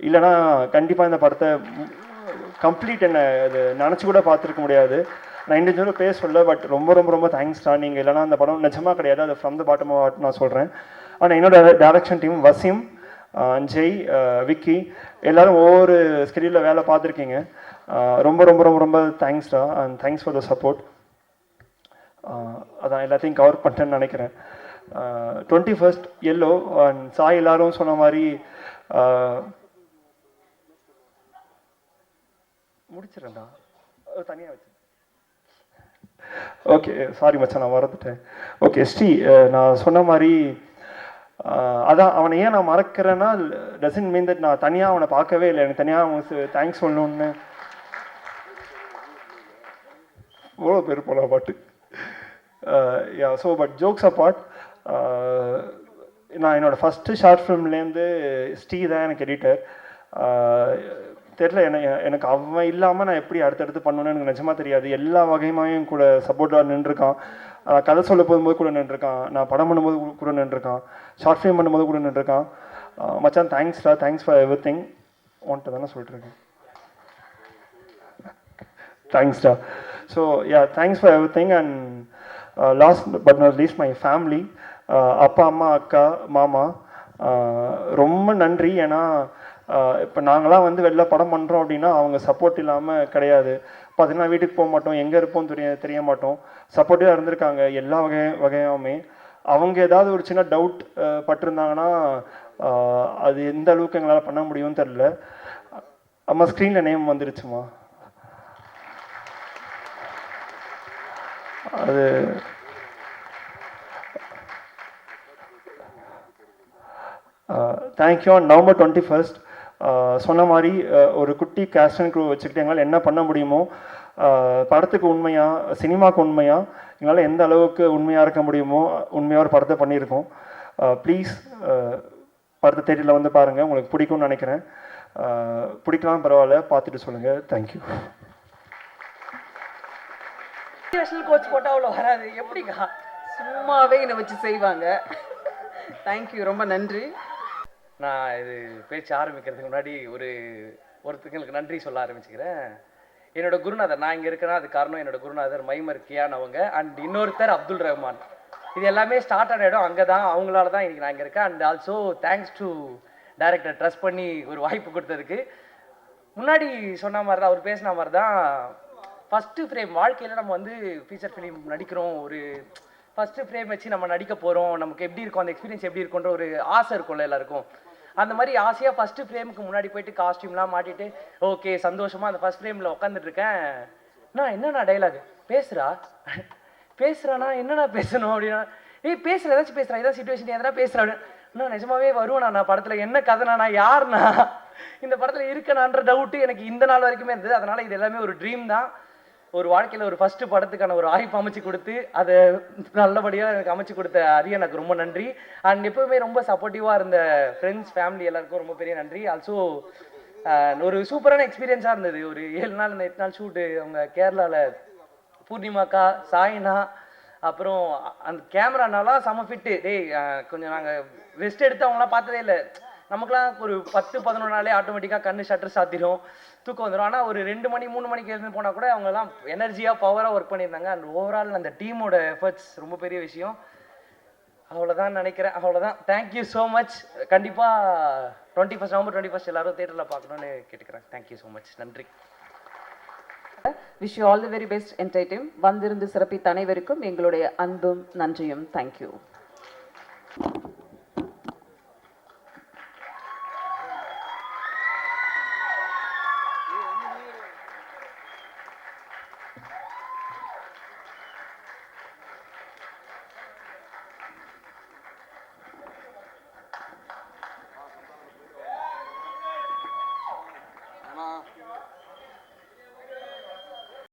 இல்லைனா கண்டிப்பாக இந்த படத்தை கம்ப்ளீட் என்ன இது நினச்சி கூட பார்த்துருக்க முடியாது. நான் இண்டிவிஜுவலாக பேச சொல்ல, பட் ரொம்ப ரொம்ப ரொம்ப தேங்க்ஸ்டா. நீங்கள் இல்லைனா அந்த படம் நிஜமாக கிடையாது, அது from the bottom of heart நான் சொல்கிறேன். ஆனால் என்னோட டைரக்ஷன் டீம் வசீம், ஜெய், விக்கி எல்லாரும் ஒவ்வொரு ஸ்கெடியூலில் வேலை பார்த்துருக்கீங்க. ரொம்ப ரொம்ப ரொம்ப ரொம்ப தேங்க்ஸ்டா. And thanks for the support. அதான் எல்லாத்தையும் கவர் பண்ணிட்டேன்னு நினைக்கிறேன். 21st எல்லோ அண்ட் சாய் எல்லாரும் சொன்ன மாதிரி முடிச்சிடறேன்டா, தனியாக வச்சு. ஓகே சாரி மச்சான், நான் மறந்துட்டேன். ஓகே ஸ்ரீ, நான் சொன்ன மாதிரி அதான் அவனை ஏன் நான் மறக்கிறேன்னா, டசன்ட் மீன் தட் நான் தனியாக அவனை பார்க்கவே இல்லை. எனக்கு தனியாக அவனுக்கு தேங்க்ஸ் சொல்லணுன்னு எவ்வளோ பேர் போகலாம் பாட்டு. Yeah so but jokes apart, நான் என்னோடய ஃபஸ்ட்டு ஷார்ட் ஃபிலிம்லேருந்து ஸ்ரீ தான் எனக்கு எடிட்டர். தெரில எனக்கு அவன் இல்லாமல் நான் எப்படி அடுத்தடுத்து பண்ணுவேன்னு எனக்கு நிஜமாக தெரியாது. எல்லா வகையுமாயும் கூட சப்போர்ட்டாக நின்றுருக்கான். கதை சொல்ல போகும்போது கூட நின்றுருக்கான், நான் படம் பண்ணும்போது கூட நின்றுருக்கான், ஷார்ட் ஃபிலிம் பண்ணும்போது கூட நின்றுருக்கான். மச்சான் தேங்க்ஸ்டா, தேங்க்ஸ் ஃபார் எவ்ரி திங். உன்ட்ட தானே சொல்லிட்டுருக்கேன். தேங்க்ஸ்டா. So yeah, thanks for everything. And last but not least my family, அப்பா அம்மா அக்கா மாமா, ரொம்ப நன்றி. ஏன்னா இப்போ நாங்களாம் வந்து வெளில படம் பண்ணுறோம் அப்படின்னா அவங்க சப்போர்ட் இல்லாமல் கிடையாது. பார்த்தீங்கன்னா வீட்டுக்கு போக மாட்டோம், எங்கே இருப்போம் தெரிய மாட்டோம். சப்போர்ட்டிவாக இருந்திருக்காங்க எல்லா வகையாமே. அவங்க ஏதாவது ஒரு சின்ன டவுட் பட்டிருந்தாங்கன்னா அது எந்த அளவுக்கு எங்களால் பண்ண முடியும்னு தெரில. அம்மா ஸ்க்ரீனில் நேம் வந்துருச்சுமா, அது தேங்க்யூ. ஆன் நவம்பர் 21 சொன்ன மாதிரி ஒரு குட்டி கேஸ்ட் அண்ட் க்ரூ வச்சுக்கிட்டு எங்களால் என்ன பண்ண முடியுமோ, படத்துக்கு உண்மையாக, சினிமாவுக்கு உண்மையாக, எங்களால் எந்த அளவுக்கு உண்மையாக இருக்க முடியுமோ உண்மையாக ஒரு படத்தை பண்ணியிருக்கோம். ப்ளீஸ் படத்தை தேட்டரில் வந்து பாருங்கள், உங்களுக்கு பிடிக்கும்னு நினைக்கிறேன். பிடிக்கலாம் பரவாயில்ல, பார்த்துட்டு சொல்லுங்கள். தேங்க்யூ. நேஷனல் கோச் போட்டால் அவ்வளோ வராது, எப்படிக்கா சும்மாவே என்னை வச்சு செய்வாங்க. தேங்க்யூ, ரொம்ப நன்றி. நான் இது பேச்சு ஆரம்பிக்கிறதுக்கு முன்னாடி ஒருத்தங்களுக்கு நன்றி சொல்ல ஆரம்பிச்சுக்கிறேன். என்னோட குருநாதர், நான் இங்கே இருக்கிறேன்னா அது காரணம் என்னோட குருநாதர் மைமர் கியான் அவங்க, அண்ட் இன்னொருத்தர் அப்துல் ரஹ்மான். இது எல்லாமே ஸ்டார்ட் ஆன இடம் அங்கே தான், அவங்களால தான் இன்றைக்கி நான் இங்கே இருக்கேன். And also thanks to director trust பண்ணி ஒரு வாய்ப்பு கொடுத்ததுக்கு. முன்னாடி சொன்ன மாதிரி தான், அவர் பேசின மாதிரி தான், ஃபஸ்ட்டு ஃப்ரேம் வாழ்க்கையில் நம்ம வந்து ஃபீச்சர் ஃபிலிம் நடிக்கிறோம், ஒரு ஃபஸ்ட்டு ஃப்ரேம் வச்சு நம்ம நடிக்க போகிறோம், நமக்கு எப்படி இருக்கும், அந்த எக்ஸ்பீரியன்ஸ் எப்படி இருக்குன்ற ஒரு ஆசை இருக்கும்ல எல்லாருக்கும். அந்த மாதிரி ஆசையாக ஃபஸ்ட்டு ஃப்ரேமுக்கு முன்னாடி போயிட்டு காஸ்டியூம்லாம் மாட்டிட்டு ஓகே சந்தோஷமாக அந்த ஃபஸ்ட் ஃப்ரேமில் உட்காந்துட்ருக்கேன். நான் என்னண்ணா டைலாக் பேசுகிறானா என்னண்ணா பேசணும் அப்படின்னா, பேசுகிற ஏதாச்சும் பேசுகிறேன், ஏதாவது சுச்சுவேஷன் எதனா பேசுகிறேன். நான் நிஜமாவே வருவேண்ணா, நான் படத்தில் என்ன கதைனா, நான் யாருண்ணா, இந்த படத்தில் இருக்கணான்ற டவுட்டு எனக்கு இந்த நாள் வரைக்குமே இருந்தது. அதனால் இது எல்லாமே ஒரு ட்ரீம் தான். ஒரு வாழ்க்கையில் ஒரு ஃபஸ்ட்டு படத்துக்கான ஒரு வாய்ப்பு அமைச்சு கொடுத்து அதை நல்லபடியாக எனக்கு அமைச்சு கொடுத்த அரிய எனக்கு ரொம்ப நன்றி. அண்ட் எப்போவுமே ரொம்ப சப்போர்ட்டிவாக இருந்த ஃப்ரெண்ட்ஸ், ஃபேமிலி எல்லாருக்கும் ரொம்ப பெரிய நன்றி. ஆல்சோ ஒரு சூப்பரான எக்ஸ்பீரியன்ஸாக இருந்தது. ஒரு 7 நாள் இந்த 8 நாள் ஷூட்டு அவங்க கேரளாவில் பூர்ணிமாக்கா, சாயினா, அப்புறம் அந்த கேமரானாலாம் செம ஃபிட்டு. கொஞ்சம் நாங்கள் ரெஸ்ட் எடுத்து அவங்களாம் பார்த்ததே இல்லை. நமக்குலாம் ஒரு 10-11 நாளே ஆட்டோமேட்டிக்காக கண்ணு ஷட்டர் சாத்திடும், தூக்கம் வந்துடும். ஆனால் ஒரு 2 மணி 3 மணிக்கு எழுந்து போனால் கூட அவங்கெல்லாம் எனர்ஜியாக பவராக ஒர்க் பண்ணியிருந்தாங்க. அண்ட் ஓவரால் அந்த டீமோட எஃபர்ட்ஸ் ரொம்ப பெரிய விஷயம். அவ்வளோதான் நினைக்கிறேன். அவ்வளோதான். Thank you so much. கண்டிப்பாக 21 நவம்பர் 21 எல்லாரும் தேட்டரில் பார்க்கணுன்னு கேட்டுக்கிறேன். Thank you so much. நன்றி. Wish you all the very best entertainment. வந்திருந்து சிறப்பித்த அனைவருக்கும் எங்களுடைய அன்பும் நன்றியும். தேங்க்யூ.